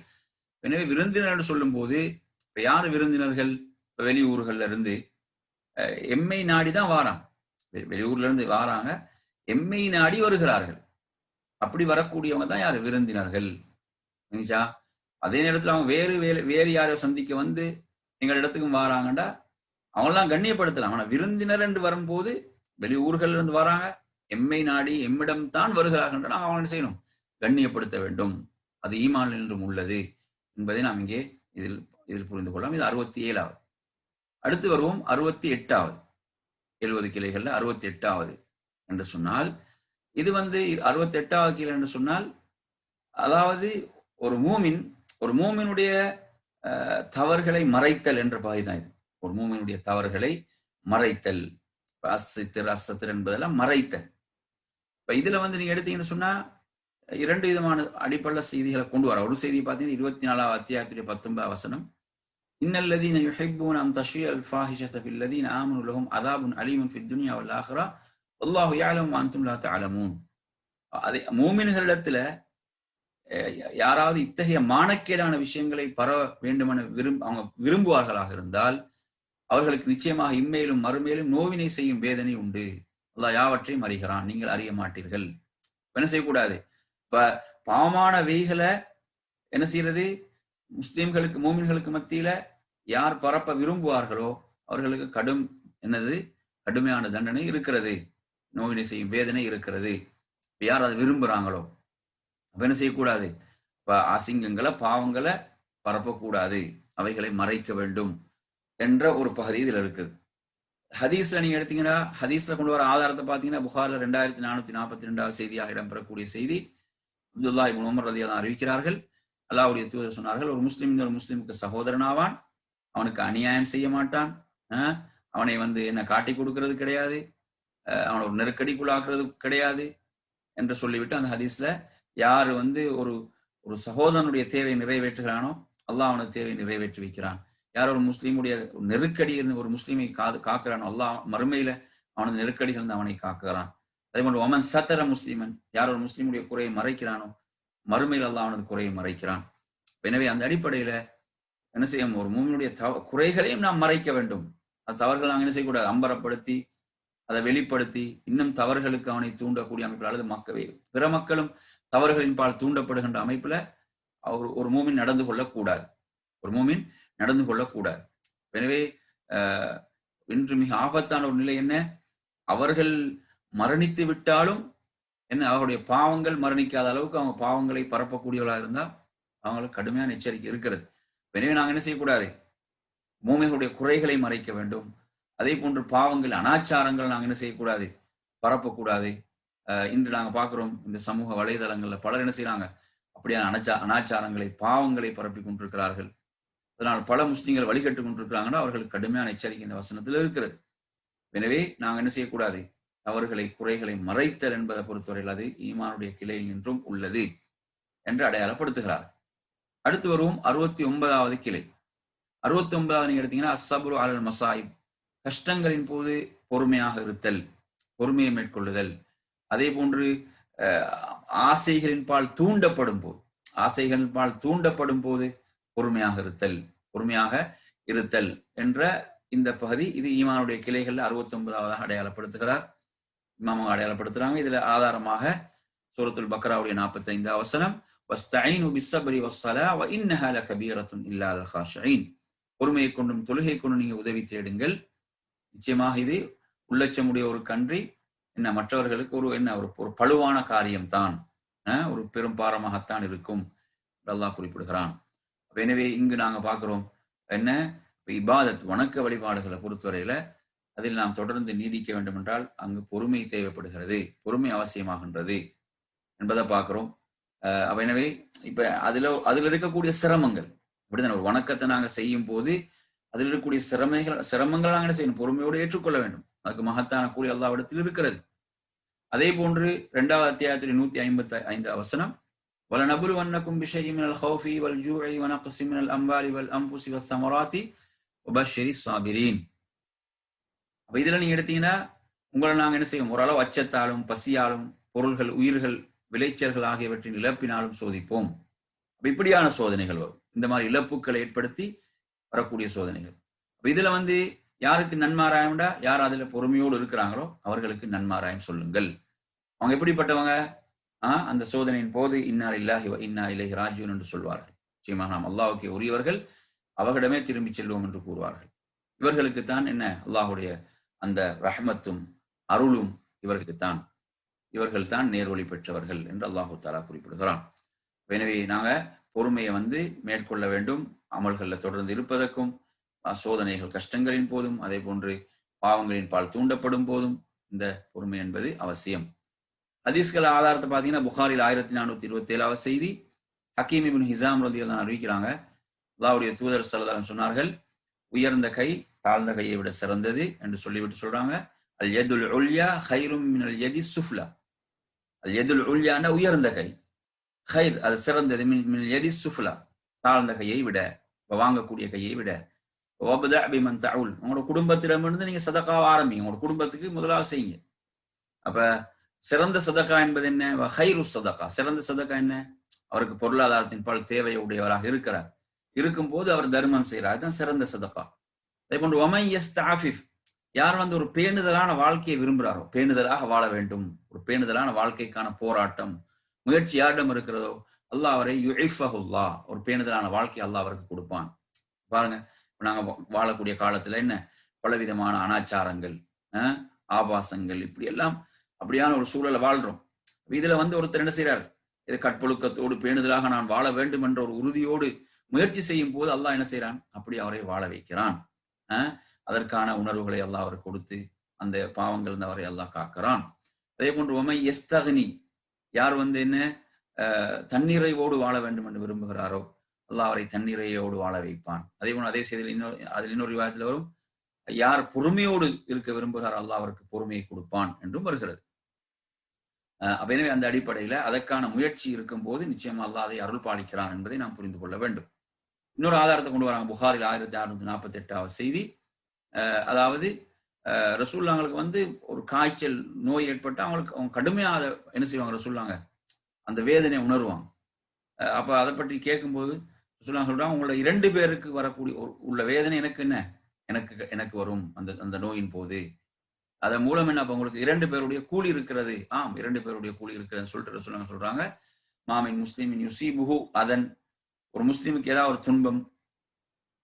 எனவே விருந்தினர் சொல்லும் போது இப்ப யாரு விருந்தினர்கள், வெளியூர்கள்ல இருந்து எம்மை நாடிதான் வாராங்க, வெளியூர்ல இருந்து வாராங்க, எம்மை நாடி வருகிறார்கள். அப்படி வரக்கூடியவங்க தான் யாரு விருந்தினர்கள். அதே நேரத்தில் அவங்க வேறு யாரையோ சந்திக்க வந்து எங்கள் இடத்துக்கும் வராங்கண்டா அவங்களாம் கண்ணியப்படுத்தலாம். ஆனா விருந்தினர் என்று வரும்போது வெளியூர்கள் இருந்து வராங்க, எம்மை நாடி எம்மிடம் தான் வருகிறார்கள், நாங்கள் அவங்க செய்யணும், கண்ணியப்படுத்த வேண்டும். அது ஈமான் என்றும் உள்ளது என்பதை நாம் இங்கே இதில் புரிந்து கொள்ளலாம். இது 67வது. அடுத்து வருவோம் 68வது. 70 கிளைகள்ல 68வது என்று சொன்னால், இது 68வது கிளை என்று சொன்னால், அதாவது ஒரு மூமினுடைய தவறுகளை மறைத்தல் என்ற பகுதிதான் இது. ஒரு மூமினுடைய தவறுகளை மறைத்தல், அசத்திர் என்பதெல்லாம் மறைத்தல். இப்ப இதுல நீங்க எடுத்தீங்கன்னு சொன்னா 2 விதமான அடிப்படை செய்திகளை கொண்டு வர. ஒரு செய்தி பார்த்தீங்கன்னா 24வது அத்தியாயத்துடைய 19வது வசனம், இன்னல்லதீன யுஹிப்பூன அன் தஷ்யல் ஃபாஹிஷத ஃபில்லதீன ஆமனு லஹும் அஸாபுன் அலீமுன் ஃபித் துன்யா வல் ஆখিরা வல்லாஹு யஅலமு வ அன்தும் லா தஅலமூன். அதே மூமின்களிடத்துல யாராவது இத்தகைய மானக்கேடான விஷயங்களை பரவ வேண்டுமென அவங்க விரும்புவார்களாக இருந்தால் அவர்களுக்கு நிச்சயமாக இம்மையிலும் மறுமையிலும் நோவினை செய்யும் வேதனை உண்டு. அல்லாஹ் யாவற்றையும் அறிகிறான், நீங்கள் அறிய மாட்டீர்கள். என்ன செய்யக்கூடாது, இப்ப பாவமான வெய்களை என்ன செய்யறது, முஸ்லிம்களுக்கு மூமின்களுக்கு மத்தியில யார் பரப்ப விரும்புவார்களோ அவர்களுக்கு கடுமையான தண்டனை இருக்கிறது, நோவினை செய்யும் வேதனை இருக்கிறது. யார் அதை விரும்புறாங்களோ அப்ப என்ன செய்யக்கூடாது, அசிங்கங்களை பாவங்களை பரப்பக்கூடாது, அவைகளை மறைக்க வேண்டும் என்ற ஒரு பகுதி இதுல இருக்குது. ஹதீஸ்ல நீங்க எடுத்தீங்கன்னா, ஹதீஸ்ல கொண்டு வர ஆதாரத்தை பாத்தீங்கன்னா புகார்ல 2442வது செய்தியாக இடம்பெறக்கூடிய செய்தி, அப்துல்லா இப்னு உமர் ரலியல்லாஹு அன்ஹு அறிவிக்கிறார்கள், அல்லாஹ்வுடைய தூதர் சொன்னார்கள், ஒரு முஸ்லிமுக்கு சகோதரனாவான், அவனுக்கு அநியாயம் செய்ய மாட்டான், அவனை என்ன காட்டி கொடுக்கறது கிடையாது, அவனை ஒரு நெருக்கடிக்குள்ளாக்குறது கிடையாது என்று சொல்லிவிட்டு அந்த ஹதீஸ்ல யாரு ஒரு சகோதரனுடைய தேவையை நிறைவேற்றுகிறானோ அல்லாஹ் அவனது தேவையை நிறைவேற்றி வைக்கிறான். யார் ஒரு முஸ்லீமுடைய நெருக்கடி இருந்து ஒரு முஸ்லீமை காக்குறானோ அல்லாஹ் மறுமையில அவனது நெருக்கடிகள் இருந்து அவனை காக்குகிறான். அதே போன்று ஒமன் சத்தர முஸ்லீமன், யார் ஒரு முஸ்லீமுடைய குறையை மறைக்கிறானோ மறுமையில் அல்லாஹ் அவனது குறையை மறைக்கிறான். எனவே அந்த அடிப்படையில என்ன செய்யும், ஒரு மூமினுடைய குறைகளையும் நாம் மறைக்க வேண்டும். அந்த தவறுகள் நாங்கள் என்ன செய்யக்கூடாது, அம்பரப்படுத்தி அதை வெளிப்படுத்தி இன்னும் தவறுகளுக்கு அவனை தூண்டக்கூடிய அமைப்பில் அல்லது பிற மக்களும் தவறுகளின் பால் தூண்டப்படுகின்ற அமைப்புல ஒரு மூமின் நடந்து கொள்ளக்கூடாது. எனவே இன்று மிக ஆபத்தான ஒரு நிலை என்ன, அவர்கள் மரணித்து விட்டாலும் அவருடைய பாவங்கள் மரணிக்காத அளவுக்கு அவங்க பாவங்களை பரப்பக்கூடியவர்களாக இருந்தால் அவங்களுக்கு கடுமையான எச்சரிக்கை இருக்கிறது. எனவே நாங்கள் என்ன செய்யக்கூடாது, மூமிகளுடைய குறைகளை மறைக்க வேண்டும். அதே போன்று பாவங்கள் அனாச்சாரங்கள் நாங்கள் என்ன செய்யக்கூடாது, பரப்பக்கூடாது. இன்று நாங்க பார்க்கிறோம் இந்த சமூக வலைதளங்கள்ல பலர் என்ன செய்யறாங்க, அப்படியான அனாச்சாரங்களை பாவங்களை பரப்பி கொண்டிருக்கிறார்கள். அதனால் பல முஸ்லிம்கள் வழிகட்டு கொண்டிருக்கிறாங்கன்னா அவர்களுக்கு கடுமையான எச்சரிக்கை இந்த வசனத்தில் இருக்கிறது. எனவே நாங்கள் என்ன செய்யக்கூடாது, அவர்களை குறைகளை மறைத்தல் என்பதை பொறுத்தவரையில் அது ஈமானுடைய கிளையில் நின்றும் உள்ளது என்று அடையாளப்படுத்துகிறார். அடுத்து வருவோம் 69வது கிளை. 69வது நீங்க எடுத்தீங்கன்னா அஸ்ஸப்ரு அலல் மசாயிப், கஷ்டங்களின் போது பொறுமையாக இருத்தல், பொறுமையை மேற்கொள்ளுதல். அதே போன்று ஆசைகளின் பால் தூண்டப்படும் போது பொறுமையாக இருத்தல் என்ற இந்த பகுதி, இது ஈமானுடைய கிளைகள் 69வது அடையாளப்படுத்துகிறார், இமாம் அடையாளப்படுத்துறாங்க. இதுல ஆதாரமாக சூரத்துல் பக்ராவுடைய 45வது வசனம், வஸ்தஈனு பிஸ்ஸப்ரி வஸ்ஸலா வ இன்னஹா லகபீரத்துன் இல்லா அலல் காஷிஈன். பொறுமையை கொண்டும் தொழுகை கொண்டும் நீங்க உதவி தேடுங்கள். நிச்சயமாக இது உள்ளச்சமுடைய ஒரு கன்றி என்ன மற்றவர்களுக்கு ஒரு பழுவான காரியம்தான், ஒரு பெரும் பாரமாகத்தான் இருக்கும் அல்லாஹ் குறிப்பிடுகிறான். எனவே இங்கு நாங்க பார்க்கிறோம் என்ன, இபாதத் வணக்க வழிபாடுகளை பொறுத்தவரையில அதில் நாம் தொடர்ந்து நீடிக்க வேண்டும் என்றால் அங்கு பொறுமை தேவைப்படுகிறது, பொறுமை அவசியமாகின்றது என்பதை பார்க்கிறோம். எனவே இப்ப அதுல இருக்கக்கூடிய சிரமங்கள் அப்படிதான், ஒரு வணக்கத்தை நாங்க செய்யும் போது அதில் இருக்கக்கூடிய சிரமங்கள் நாங்க என்ன செய்யணும், பொறுமையோடு ஏற்றுக்கொள்ள வேண்டும். அதுக்கு மகத்தான கூலி அல்லாஹ்விடத்தில் இருக்கிறது. அதே போன்று 2வது அத்தியாயத்தில் 155 வசனம், وَلَنَبْلُوَنَّكُمْ بِشَيْءٍ مِنَ الْخَوْفِ وَالْجُوعِ وَنَقْصٍ مِنَ الْأَمْوَالِ وَالْأَنْفُسِ وَالثَّمَرَاتِ وَبَشِّرِ الصَّابِرِينَ. அப்ப இதுல நீங்க எடுத்தீங்கன்னா உங்களை நாங்க என்ன செய்வோம், ஓரளவு அச்சத்தாலும் பசியாலும் பொருள்கள் உயிர்கள் விளைச்சல்கள் ஆகியவற்றின் இழப்பினாலும் சோதிப்போம். அப்ப இப்படியான சோதனைகள் வரும், இந்த மாதிரி இழப்புகளை ஏற்படுத்தி வரக்கூடிய சோதனைகள். இதுல யாருக்கு நன்மாராயம்டா, யார் அதுல பொறுமையோடு இருக்கிறாங்களோ அவர்களுக்கு நன்மாராயம் சொல்லுங்கள். அவங்க எப்படிப்பட்டவங்க, அந்த சோதனையின் போது இன்னா லில்லாஹி வ இன்னா இலைஹி ராஜிஊன் என்று சொல்வார்கள். நிச்சயமாக நாம் அல்லாஹ்வுக்கே உரியவர்கள், அவர்களிடமே திரும்பி செல்வோம் என்று கூறுவார்கள். இவர்களுக்குத்தான் என்ன அல்லாஹ்வுடைய அந்த ரஹ்மத்தும் அருளும் இவர்களுக்குத்தான், இவர்கள் தான் நேர்வழி பெற்றவர்கள் என்று அல்லாஹு தஆலா குறிப்பிடுகிறான். எனவே நாங்க பொறுமையை மேற்கொள்ள வேண்டும், அமல்களில் தொடர்ந்து இருப்பதற்கும், சோதனைகள் கஷ்டங்களின் போதும் அதே போன்று பாவங்களின் பால் தூண்டப்படும் போதும் இந்த பொறுமை என்பது அவசியம். ஹதீஸ்கள் ஆதாரத்தை பார்த்தீங்கன்னா புகாரில் 1427 செய்தி, ஹக்கீம் இப்னு ஹிஸாம் ரலியல்லாஹு அன்ஹு அறிவிக்கிறாங்க, அல்லாஹ்வுடைய தூதர் ஸல்லல்லாஹு அலைஹி சொன்னார்கள், உயர்ந்த கை தாழ்ந்த கையை விட சிறந்தது என்று சொல்லிவிட்டு சொல்றாங்க, அல் யதுல் உல்யா கைரும் மினல் யதி சுஃப்லா. அல் யதுல் உல்யான்னா உயர்ந்த கை, கைர் அது சிறந்தது, மினல் யதி சுஃப்லா தாழ்ந்த கையை விட, வாங்கக்கூடிய கையை விட. பிமன் தவுல், உங்களோட குடும்பத்திடமிருந்து நீங்க சதக்காவை ஆரம்பிங்க, உங்களோட குடும்பத்துக்கு முதலாவது செய்யுங்க. அப்ப சிறந்த சதக்கா என்பது என்ன, ஹைரு சதக்கா, சிறந்த சதக்கா என்ன, அவருக்கு பொருளாதாரத்தின் பால் தேவை உடையவராக இருக்கிறார், இருக்கும் போது அவர் தர்மம் செய்யறார், அதுதான் சிறந்த சதக்கா. அதே போன்று ஒமை யஸ்தாஃபிஃப், யார் ஒரு பேணுதலான வாழ்க்கையை விரும்புகிறாரோ, பேணுதலாக வாழ வேண்டும், ஒரு பேணுதலான வாழ்க்கைக்கான போராட்டம் முயற்சி யாரிடம் இருக்கிறதோ அல்லாஹ் அவரை யுஇஃபஹுல்லாஹ், ஒரு பேணுதலான வாழ்க்கை அல்லாஹ் அவருக்கு கொடுப்பான். பாருங்க, நாங்க வாழக்கூடிய காலத்துல என்ன பலவிதமான அனாச்சாரங்கள், ஆபாசங்கள், இப்படி எல்லாம் அப்படியான ஒரு சூழலை வாழ்றோம். இதுல ஒருத்தர் என்ன செய்யறார், இது கற்பொழுக்கத்தோடு பேணுதலாக நான் வாழ வேண்டும் என்ற ஒரு உறுதியோடு முயற்சி செய்யும் போது அல்லாஹ் என்ன செய்யறான், அப்படி அவரை வாழ வைக்கிறான். அதற்கான உணர்வுகளை அல்லாஹ் அவர் கொடுத்து அந்த பாவங்கள் அவரை அல்லாஹ் காக்கிறான். அதே போன்று ஒமை எஸ்தகனி, யார் என்ன தன்னிறைவோடு வாழ வேண்டும் என்று விரும்புகிறாரோ அல்லாஹ் அவரை தன்னிறையோடு வாழ வைப்பான். அதே போன்று அதே செய்தியில் அதில் இன்னொரு விவாதத்தில் வரும், யார் பொறுமையோடு இருக்க விரும்புகிறார் அல்லாஹ் அவருக்கு பொறுமையை கொடுப்பான் என்றும் வருகிறது. எனவே அந்த அடிப்படையில அதற்கான முயற்சி இருக்கும் போது நிச்சயமா அல்லாஹ் அதை அருள் பாலிக்கிறான் என்பதை நாம் புரிந்து கொள்ள வேண்டும். இன்னொரு ஆதாரத்தை கொண்டு வராங்க புகாரில் 1648 செய்தி, அதாவது ரசூலுல்லாஹ்களுக்கு ஒரு காய்ச்சல் நோய் ஏற்பட்டு அவங்க கடுமையாக என்ன செய்வாங்க, ரசூலுல்லாஹ் அந்த வேதனை உணர்வாங்க. அப்ப அதை பற்றி கேட்கும்போது ரசூலுல்லாஹ் சொல்றாங்க, உங்களோட 2 பேருக்கு வரக்கூடிய உள்ள வேதனை எனக்கு வரும் அந்த நோயின் போது, அதன் மூலம் என்ன, அப்ப உங்களுக்கு 2 பேருடைய கூலி இருக்கிறது. 2 பேருடைய கூலி இருக்கிறதுன்னு சொல்லிட்டு ரசூலுல்லாஹ் சொல்றாங்க, மாமின் முஸ்லிமின் யுஸீபுஹு அதன், ஒரு முஸ்லிமுக்கு ஏதாவது ஒரு துன்பம்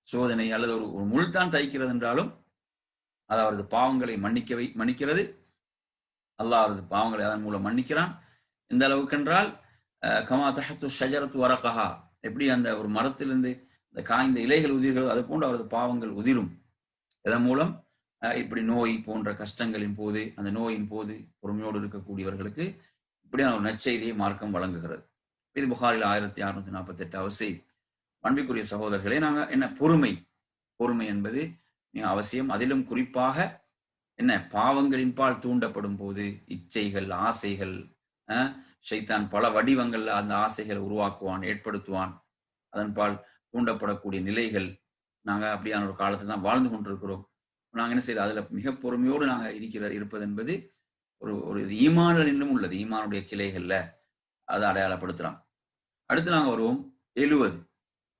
சோதனை அல்லது ஒரு முள்தான் தைக்கிறது என்றாலும் அது அவரது பாவங்களை மன்னிக்கிறது, அல்லாஹ் அவரது பாவங்களை அதன் மூலம் மன்னிக்கிறான். எந்த அளவுக்கு என்றால், கமா தஹத்து ஷஜரத்து வரகஹா, எப்படி அந்த ஒரு மரத்திலிருந்து இந்த காய்ந்த இலைகள் உதிர்கிறதோ அது போன்று அவரது பாவங்கள் உதிரும். இதன் மூலம் இப்படி நோய் போன்ற கஷ்டங்களின் போது, அந்த நோயின் போது பொறுமையோடு இருக்கக்கூடியவர்களுக்கு இப்படியான ஒரு நற்செய்தியை மார்க்கம் வழங்குகிறது. இது புகாரில் 1648 செய்தி. அன்பிற்குரிய சகோதரர்களே, நாங்க என்ன பொறுமை என்பது மிக அவசியம். அதிலும் குறிப்பாக என்ன, பாவங்களின் பால் தூண்டப்படும் போது, இச்சைகள், ஆசைகள், ஷைத்தான் பல வடிவங்கள்ல அந்த ஆசைகளை உருவாக்குவான், ஏற்படுத்துவான், அதன் பால் தூண்டப்படக்கூடிய நிலைகள், நாங்க அப்படியான ஒரு காலத்துல தான் வாழ்ந்து கொண்டிருக்கிறோம். நாங்க என்ன செய்யறோம், அதுல மிக பொறுமையோடு நாங்க இருப்பது என்பது ஒரு ஈமானில் இன்னும் உள்ளது, ஈமானுடைய கிளைகள்ல அதை அடையாளப்படுத்துறாங்க. அடுத்து நாங்க வருவோம்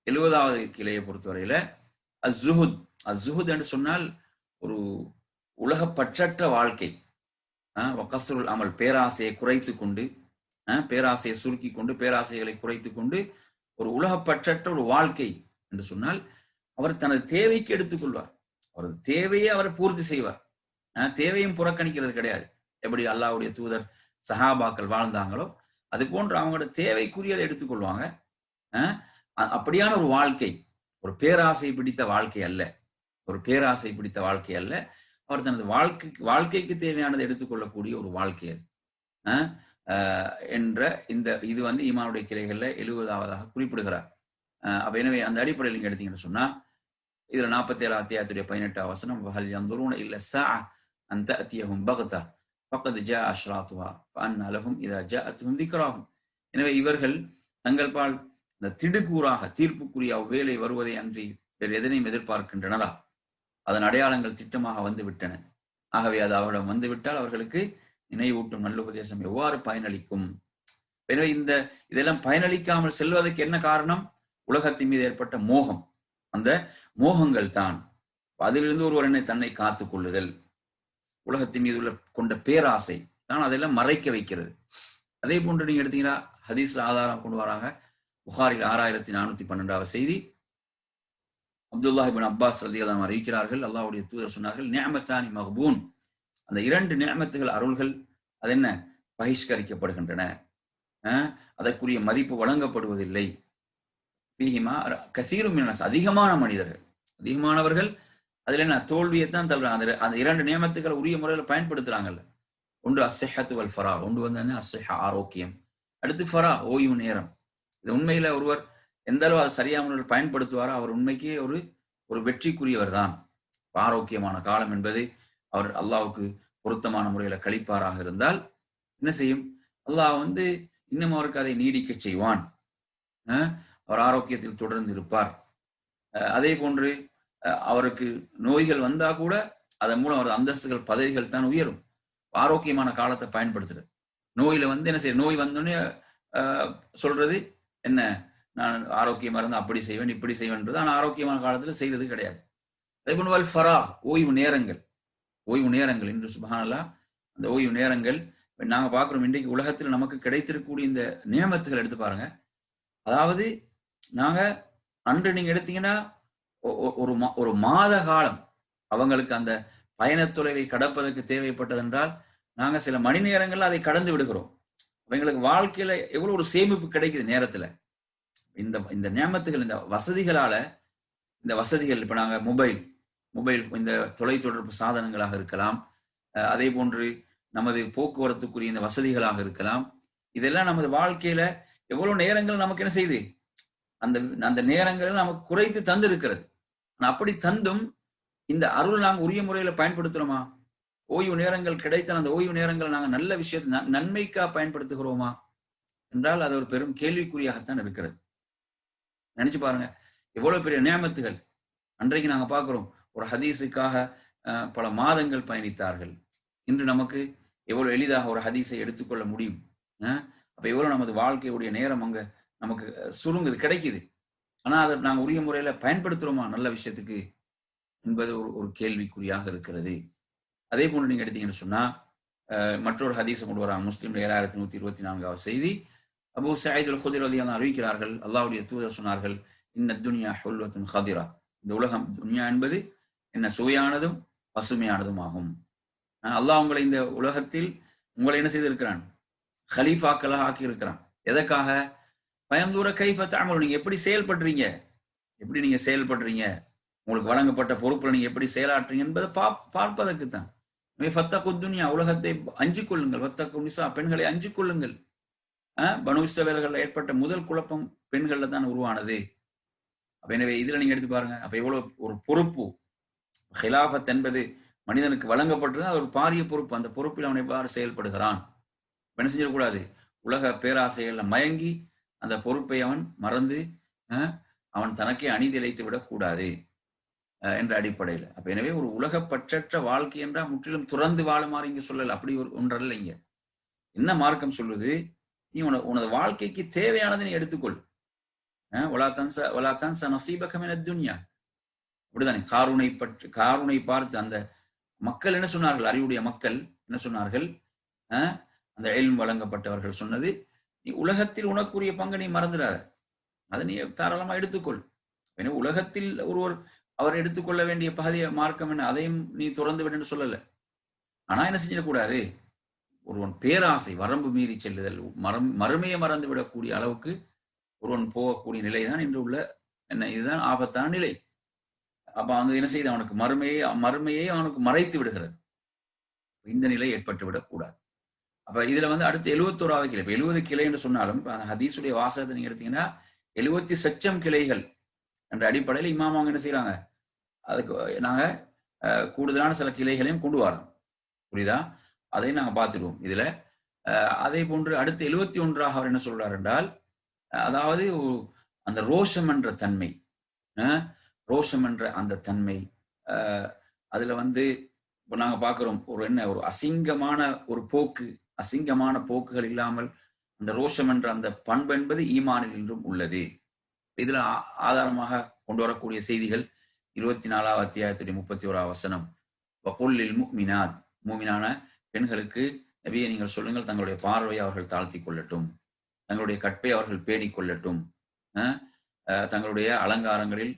70வது கிளையை பொறுத்தவரையில அஸ்ஸுஹுத் என்று சொன்னால் ஒரு உலகப்பற்றற்ற வாழ்க்கை, வகஸ்ருல் அமல், பேராசையை குறைத்து கொண்டு பேராசையை சுருக்கி கொண்டு பேராசைகளை குறைத்து கொண்டு ஒரு உலகப்பற்றற்ற ஒரு வாழ்க்கை என்று சொன்னால் அவர் தனது தேவைக்கு எடுத்துக்கொள்வார். அவரது தேவையை அவர் பூர்த்தி செய்வார். தேவையும் புறக்கணிக்கிறது கிடையாது. எப்படி அல்லாஹ்வுடைய தூதர் சஹாபாக்கள் வாழ்ந்தாங்களோ அது போன்று அவங்களோட தேவைக்குரியதை எடுத்துக்கொள்வாங்க. அப்படியான ஒரு வாழ்க்கை ஒரு பேராசை பிடித்த வாழ்க்கை அல்ல. ஒரு பேராசை பிடித்த வாழ்க்கை அல்ல. அவர் தனது வாழ்க்கைக்கு தேவையானதை எடுத்துக்கொள்ளக்கூடிய ஒரு வாழ்க்கை அது என்ற இது ஈமானுடைய கிளைகள்ல 70ஆவதாக குறிப்பிடுகிறார். அப்ப எனவே அந்த அடிப்படையில் நீங்க எடுத்தீங்கன்னு சொன்னா இதுல 47 அத்தியாயத்துடைய 18ஆம் வசனம் வஹல் யன்துரூன இல்ல ஸாஅ அன் தஅதியஹும் பக்தா ஃபகத் ஜாஅ அஷ்ராத்துஹா ஃபஅன்னா லஹும் இதா ஜாஅத்துஹும் திக்ராஹும். எனவே இவர்கள் தங்கள் பால் இந்த திடுக்கூறாக தீர்ப்புக்குரிய வேலை வருவதை அன்றி வேறு எதனையும் எதிர்பார்க்கின்றனரா? அதன் அடையாளங்கள் திட்டமாக வந்து விட்டன. ஆகவே அது அவரிடம் வந்துவிட்டால் அவர்களுக்கு நினைவூட்டும் நல்ல உபதேசம் எவ்வாறு பயனளிக்கும்? எனவே இதெல்லாம் பயனளிக்காமல் செல்வதற்கு என்ன காரணம்? உலகத்தின் மீது ஏற்பட்ட மோகம். அந்த மோகங்கள் தான். அதிலிருந்து ஒருவர் தன்னை காத்துக் கொள்ளுதல், உலகத்தின் மீது கொண்ட பேராசை தான் அதெல்லாம் மறைக்க வைக்கிறது. அதே போன்று நீங்க எடுத்தீங்கன்னா ஹதீஸ்ல ஆதாரம் கொண்டு வராங்க. புகாரில் 6412 செய்தி அப்துல்லாஹ் இப்னு அப்பாஸ் ரலியல்லாஹு அறிவிக்கிறார்கள், அல்லாஹ்வுடைய தூதர் சொன்னார்கள், நிஅமத்தானி மக்பூன், அந்த 2 நிஅமத்துகள் அருள்கள் அது என்ன பகிஷ்கரிக்கப்படுகின்றன, அதற்குரிய மதிப்பு வழங்கப்படுவதில்லை. ஃபீஹிமா கஸீரும் மினஸ், அதிகமானவர்கள் அதுல என்ன தோல்வியைத்தான் தள்ளுறாங்க. அந்த 2 நியமத்துக்களை உரிய முறையில பயன்படுத்துறாங்கல்ல. ஒன்று அஸ்ஸிஹத்து வல் ஃபரா, ஒன்று என்ன அஸ்ஸிஹா ஆரோக்கியம், அடுத்து ஃபரா ஓய்வு நேரம். இது உண்மையில ஒருவர் எந்த அளவு அதை சரியான முறையில் பயன்படுத்துவாரோ அவர் உண்மைக்கே ஒரு வெற்றிக்குரியவர் தான். ஆரோக்கியமான காலம் என்பது அவர் அல்லாஹ்வுக்கு பொருத்தமான முறையில கழிப்பாராக இருந்தால் என்ன செய்யும்? அல்லாஹ் இன்னும் அவருக்கு அதை நீடிக்க செய்வான். அவர் ஆரோக்கியத்தில் தொடர்ந்து இருப்பார். அதே போன்று அவருக்கு நோய்கள் வந்தா கூட அதன் மூலம் அவரது அந்தஸ்துகள் பதவிகள் தான் உயரும். ஆரோக்கியமான காலத்தை பயன்படுத்துறது. நோயில என்ன செய்ய, நோய் வந்தோடனே சொல்றது என்ன, நான் ஆரோக்கியமா இருந்தா அப்படி செய்வேன் இப்படி செய்வேன்றது. ஆனால் ஆரோக்கியமான காலத்துல செய்வது கிடையாது. அதே போன்று ஃபரா ஓய்வு நேரங்கள் இன்று சுப்ஹானல்லாஹ் அந்த ஓய்வு நேரங்கள் நாங்க பார்க்கிறோம். இன்றைக்கு உலகத்தில் நமக்கு கிடைத்திருக்கக்கூடிய இந்த நியமத்துகள் எடுத்து பாருங்க. அதாவது நாங்க அன்று நீங்க எடுத்தீங்கன்னா ஒரு மாத காலம் அவங்களுக்கு அந்த பயண தொலைவை கடப்பதற்கு தேவைப்பட்டதென்றால் நாங்க சில மணி நேரங்கள்ல அதை கடந்து விடுகிறோம். அவங்களுக்கு வாழ்க்கையில எவ்வளவு ஒரு சேமிப்பு கிடைக்குது நேரத்துல. இந்த நியமத்துகள், இந்த வசதிகளால, இந்த வசதிகள் இப்ப நாங்க மொபைல் இந்த தொலைத்தொடர்பு சாதனங்களாக இருக்கலாம், அதே போன்று நமது போக்குவரத்துக்குரிய இந்த வசதிகளாக இருக்கலாம். இதெல்லாம் நமது வாழ்க்கையில எவ்வளவு நேரங்கள் நமக்கு என்ன செய்யுது, அந்த நேரங்கள் நமக்கு குறைத்து தந்து இருக்கிறது. அப்படி தந்தும் இந்த அருள் நாங்க உரிய முறையில பயன்படுத்துறோமா? ஓய்வு நேரங்கள் கிடைத்தால் அந்த ஓய்வு நேரங்கள் நாங்க நல்ல விஷயத்தை நன்மைக்கா பயன்படுத்துகிறோமா என்றால் அது ஒரு பெரும் கேள்விக்குறியாகத்தான் இருக்கிறது. நினைச்சு பாருங்க, எவ்வளவு பெரிய நியமத்துகள். அன்றைக்கு நாங்க பார்க்கிறோம் ஒரு ஹதீஸுக்காக பல மாதங்கள் பயணித்தார்கள். இன்று நமக்கு எவ்வளவு எளிதாக ஒரு ஹதீஸை எடுத்துக்கொள்ள முடியும். அப்ப எவ்வளவு நமது வாழ்க்கையுடைய நேரம் அங்க நமக்கு சுருங்குது, கிடைக்குது. ஆனா அதை நாங்க உரிய முறையில பயன்படுத்துறோமா நல்ல விஷயத்துக்கு என்பது ஒரு கேள்விக்குறியாக இருக்கிறது. அதே போன்று நீங்க எடுத்தீங்கன்னு சொன்னா மற்றொரு ஹதீஸ் கொண்டு வராங்க. முஸ்லிம் 7124 செய்தி அபூ சயீத் அல் குத்ரி ரலியல்லாஹு அன்ஹு அறிவிக்கிறார்கள், அல்லாஹ்வுடைய தூதர் சொன்னார்கள், இன்ன துன்யா ஹுல்வத்துன் ஹதிரா, இந்த உலகம் துன்யா என்பது என்ன சுவையானதும் பசுமையானதும் ஆகும். அல்லாஹ் உங்களை இந்த உலகத்தில் உங்களை என்ன செய்திருக்கிறான், ஹலீஃபாக்களாக ஆக்கி இருக்கிறான். எதற்காக? பயந்தூர கைஃப தஅமலூன், நீங்க எப்படி செயல்படுறீங்க, உங்களுக்கு வழங்கப்பட்ட பொறுப்புல நீங்க எப்படி செயலாற்றுறீங்க என்பதை பார்ப்பதற்குத்தான். ஃபத்தகு துன்யா, உலகத்தை அஞ்சு கொள்ளுங்கள். வத்தகு நிசா, பெண்களை அஞ்சு கொள்ளுங்கள். பனு இஸ்ரவேலர்கள் ஏற்பட்ட முதல் குழப்பம் பெண்கள்ல தான் உருவானது. எனவே இதுல நீங்க எடுத்து பாருங்க. அப்ப எவ்வளவு ஒரு பொறுப்பு. ஹிலாஃபத் என்பது மனிதனுக்கு வழங்கப்பட்டது, அது ஒரு பாரிய பொறுப்பு. அந்த பொறுப்பில் அவன் எவ்வாறு செயல்படுகிறான், என்ன செஞ்சிடக்கூடாது, உலக பேராசைகள்ல மயங்கி அந்த பொறுப்பை அவன் மறந்து அவன் தனக்கே அநீதிழைத்து விடக்கூடாது என்ற அடிப்படையில். அப்ப எனவே ஒரு உலகப்பற்றற்ற வாழ்க்கை என்றால் முற்றிலும் துறந்து வாழுமாறு இங்க சொல்லல. அப்படி ஒன்றல்ல. இங்க என்ன மார்க்கம் சொல்லுது, நீ உனது வாழ்க்கைக்கு தேவையானதை நீ எடுத்துக்கொள். வலா தன்ஸ நஸீபக மினத் துன்யா. அப்படிதானே? காரூனை பார்த்து அந்த மக்கள் என்ன சொன்னார்கள், அறிவுடைய மக்கள் என்ன சொன்னார்கள், அந்த இல்ம் வழங்கப்பட்டவர்கள் சொன்னது, நீ உலகத்தில் உனக்குரிய பங்கை நீ மறந்துடாத, அதை நீ தாராளமா எடுத்துக்கொள். எனவே உலகத்தில் ஒருவர் அவர் எடுத்துக்கொள்ள வேண்டிய பகுதிய மார்க்கம் என்ன, அதையும் நீ துறந்து விடுன்னு சொல்லல. ஆனா என்ன செஞ்சிடக்கூடாது, ஒருவன் பேராசை வரம்பு மீறி செல்லுதல், மறுமையை மறந்து விடக்கூடிய அளவுக்கு ஒருவன் போகக்கூடிய நிலைதான் இன்று உள்ள என்ன, இதுதான் ஆபத்தான நிலை. அப்ப அங்க என்ன செய்து அவனுக்கு மறுமையை அவனுக்கு மறைத்து விடுகிறது. இந்த நிலை ஏற்பட்டு விடக்கூடாது. அப்ப இதுல அடுத்து 71வது கிளை. இப்ப 70 கிளை என்று சொன்னாலும் அந்த ஹதீஸுடைய வாசகத்தை நீங்க எடுத்தீங்கன்னா 70,00,000 கிளைகள் என்ற அடிப்படையில் இமாம் அவங்க என்ன செய்யறாங்க, அதுக்கு நாங்க கூடுதலான சில கிளைகளையும் கொண்டு வரோம். புரியுதா? அதையும் நாங்க பார்த்துடுவோம் இதுல. அதே போன்று அடுத்து 71ஆக அவர் என்ன சொல்றார் என்றால், அதாவது அந்த ரோஷம் என்ற தன்மை, ரோஷம் என்ற அந்த தன்மை, அதுல நாங்க பார்க்கிறோம் ஒரு அசிங்கமான ஒரு போக்கு, அசிங்கமான போக்குகள் இல்லாமல் அந்த ரோஷம் என்ற அந்த பண்பு என்பது ஈமானில் என்றும் உள்ளது. இதுல ஆதாரமாக கொண்டு வரக்கூடிய செய்திகள் 24வது அத்தியாயத்துடைய 31வது வசனம், வகுல்லில் முஃமினாத், மூமினான பெண்களுக்கு நபியை நீங்கள் சொல்லுங்கள், தங்களுடைய பார்வையை அவர்கள் தாழ்த்தி கொள்ளட்டும், தங்களுடைய கற்பை அவர்கள் பேணிக் கொள்ளட்டும், தங்களுடைய அலங்காரங்களில்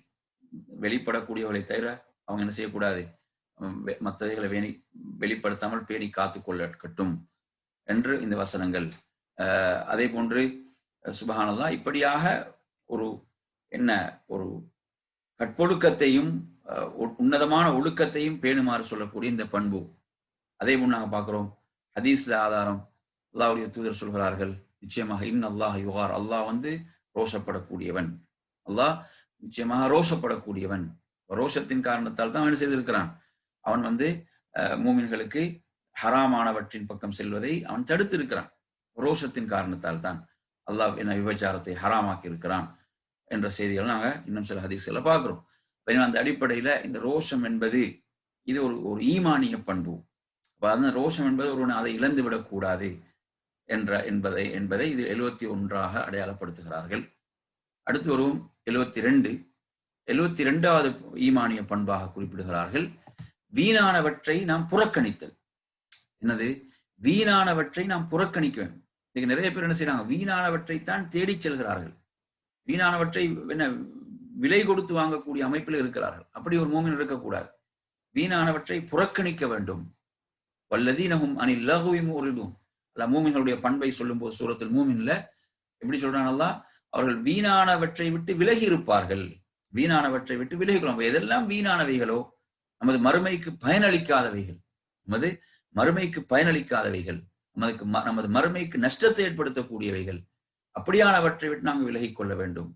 வெளிப்படக்கூடியவர்களை தவிர அவங்க என்ன செய்யக்கூடாது, மற்றவைகளை வெளிப்படுத்தாமல் பேணி காத்து கொள்ளட்டும் என்று இந்த வசனங்கள். அதே போன்று சுபஹானல்லாஹ், இப்படியாக ஒரு ஒரு கற்பொழுக்கத்தையும் உன்னதமான ஒழுக்கத்தையும் பேணுமாறு சொல்லக்கூடிய இந்த பண்பு. அதே போன்று நாங்க பார்க்கிறோம் ஹதீஸ்ல ஆதாரம், அல்லாஹ்வுடைய தூதர் சொல்கிறார்கள், நிச்சயமாக இன்னல்லாஹ் யுகார், அல்லாஹ் ரோஷப்படக்கூடியவன், அல்லாஹ் நிச்சயமாக ரோஷப்படக்கூடியவன். ரோஷத்தின் காரணத்தால் தான் அவன் செய்திருக்கிறான், அவன் மூமின்களுக்கு ஹராமானவற்றின் பக்கம் செல்வதை அவன் தடுத்து இருக்கிறான். ரோஷத்தின் காரணத்தால் தான் அல்லாஹ் என்ன விபச்சாரத்தை ஹராமாக்கி இருக்கிறான் என்ற செய்திகள் நாங்க இன்னும் சில ஹதீஸ்களை பார்க்கிறோம். அந்த அடிப்படையில இந்த ரோஷம் என்பது இது ஒரு ஈமானிய பண்பு. அந்த ரோஷம் என்பது ஒருவன் அதை இழந்து விடக்கூடாது என்பதை இது 71ஆக அடையாளப்படுத்துகிறார்கள். அடுத்து வரும் 72வது ஈமானிய பண்பாக குறிப்பிடுகிறார்கள், வீணானவற்றை நாம் புறக்கணித்தல். என்னது? வீணானவற்றை நாம் புறக்கணிக்க வேண்டும். இன்னைக்கு நிறைய பேர் என்ன செய்யறாங்க, வீணானவற்றைத்தான் தேடி செல்கிறார்கள், வீணானவற்றை என்ன விலை கொடுத்து வாங்கக்கூடிய அமைப்பில் இருக்கிறார்கள். அப்படி ஒரு மூமின் இருக்கக்கூடாது. வீணானவற்றை புறக்கணிக்க வேண்டும். வல்லதீனஹும் அனில் லஹ்வி முரிதுன், அல்ல மூமின்களுடைய பண்பை சொல்லும் போது சூரத்துல் மூமின்ல எப்படி சொல்றான் அல்லாஹ், அவர்கள் வீணானவற்றை விட்டு விலகி இருப்பார்கள். வீணானவற்றை விட்டு விலகிக்கொள்ளும். எதெல்லாம் வீணானவைகளோ, நமது மறுமைக்கு பயனளிக்காதவைகள், நமது மறுமைக்கு நஷ்டத்தை ஏற்படுத்தக்கூடியவைகள், அப்படியானவற்றை விட்டு நாங்கள் விலகிக் கொள்ள வேண்டும்.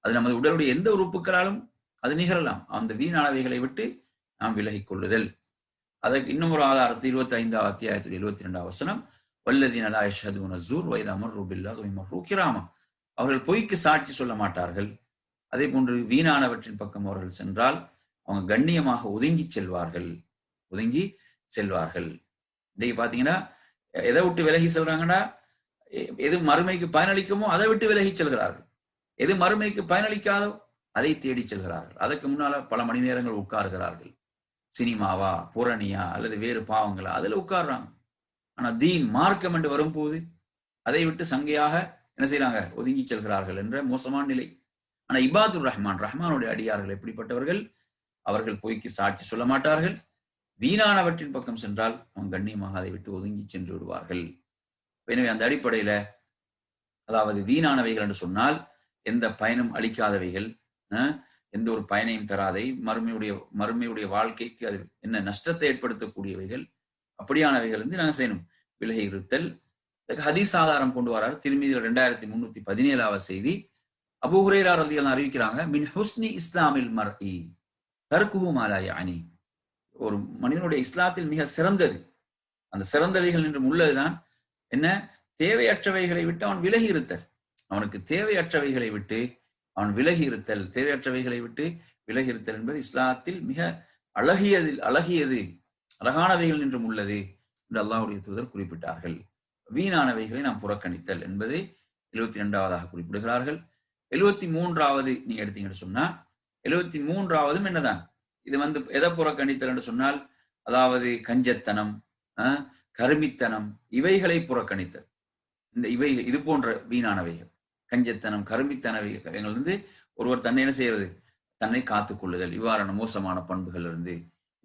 அது நமது உடலுடைய எந்த உறுப்புகளாலும் அது நிகழலாம். அந்த வீணானவைகளை விட்டு நாம் விலகிக் கொள்ளுதல். அதற்கு இன்னும் ஒரு ஆதாரத்தை 25வது அத்தியாயத்தில் 72வது வசனம், வல்லதீன லா யஷ்ஹதூன ஸூர் வ இதா மர்ரு பில்லாஹி மர்ரு கிராமா, அவர்கள் பொய்க்கு சாட்சி சொல்ல மாட்டார்கள். அதே போன்று வீணானவற்றின் பக்கம் அவர்கள் சென்றால் அவங்க கண்ணியமாக ஒதுங்கி செல்வார்கள். இன்னைக்கு பாத்தீங்கன்னா எதை விட்டு விலகி செல்றாங்கன்னா, எது மறுமைக்கு பயனளிக்குமோ அதை விட்டு விலகி செல்கிறார்கள், எது மறுமைக்கு பயனளிக்காதோ அதை தேடி செல்கிறார்கள். அதற்கு முன்னால பல மணி நேரங்கள் உட்கார்கிறார்கள். சினிமாவா, புரணியா அல்லது வேறு பாவங்களா, அதுல உட்கார்றாங்க. ஆனா தீன் மார்க்கம் என்று வரும்போது அதை விட்டு சங்கையாக என்ன செய்யறாங்க, ஒதுங்கி செல்கிறார்கள் என்ற மோசமான நிலை. ஆனா இபாதுர் ரஹ்மானுடைய அடியார்கள் எப்படிப்பட்டவர்கள், அவர்கள் பொய்க்கு சாட்சி சொல்ல மாட்டார்கள். வீணானவற்றின் பக்கம் சென்றால் அவங்க கண்ணியமாக அதை விட்டு ஒதுங்கி சென்று விடுவார்கள். எனவே அந்த அடிப்படையில, அதாவது வீணானவைகள் என்று சொன்னால் எந்த பயனும் அளிக்காதவைகள், எந்த ஒரு பயனையும் தராதை, மறுமையுடைய வாழ்க்கைக்கு அது என்ன நஷ்டத்தை ஏற்படுத்தக்கூடியவைகள், அப்படியானவைகள் நாங்கள் செய்யணும், விலகி இருத்தல். ஹதீஸ் ஆதாரம் கொண்டு வரார். திருமீதியில் 2317வது செய்தி, அபூ ஹுரைரா ரலியல்லாஹு அறிவிக்கிறாங்க, மின் ஹுஸ்னி இஸ்லாமில் மர்இ தர்குஹு மா லா யஅனி, ஒரு மனிதனுடைய இஸ்லாத்தில் மிக சிறந்தது, அந்த சிறந்தவைகள் என்றும் உள்ளதுதான் என்ன, தேவையற்றவைகளை விட்டு அவன் விலகி இருத்தல். அவனுக்கு தேவையற்றவைகளை விட்டு அவன் விலகி இருத்தல், தேவையற்றவைகளை விட்டு விலகி இருத்தல் என்பது இஸ்லாத்தில் மிக அழகானவைகள் என்றும் உள்ளது என்று அல்லாஹ்வுடைய தூதர் குறிப்பிட்டார்கள். வீணானவைகளை நாம் புறக்கணித்தல் என்பதை 72வதாக குறிப்பிடுகிறார்கள். 73வது நீங்க எடுத்தீங்கன்னு சொன்னா, 73வதும் என்னதான், இது எதை புறக்கணித்தல் என்று சொன்னால், அதாவது கஞ்சத்தனம், கருமித்தனம், இவைகளை புறக்கணித்தல். இது போன்ற வீணானவைகள், கஞ்சத்தனம், கருமித்தனவைகளிலிருந்து ஒருவர் தன்னை என்ன செய்யறது, தன்னை காத்துக் கொள்ளுதல், இவ்வாறான மோசமான பண்புகள் இருந்து.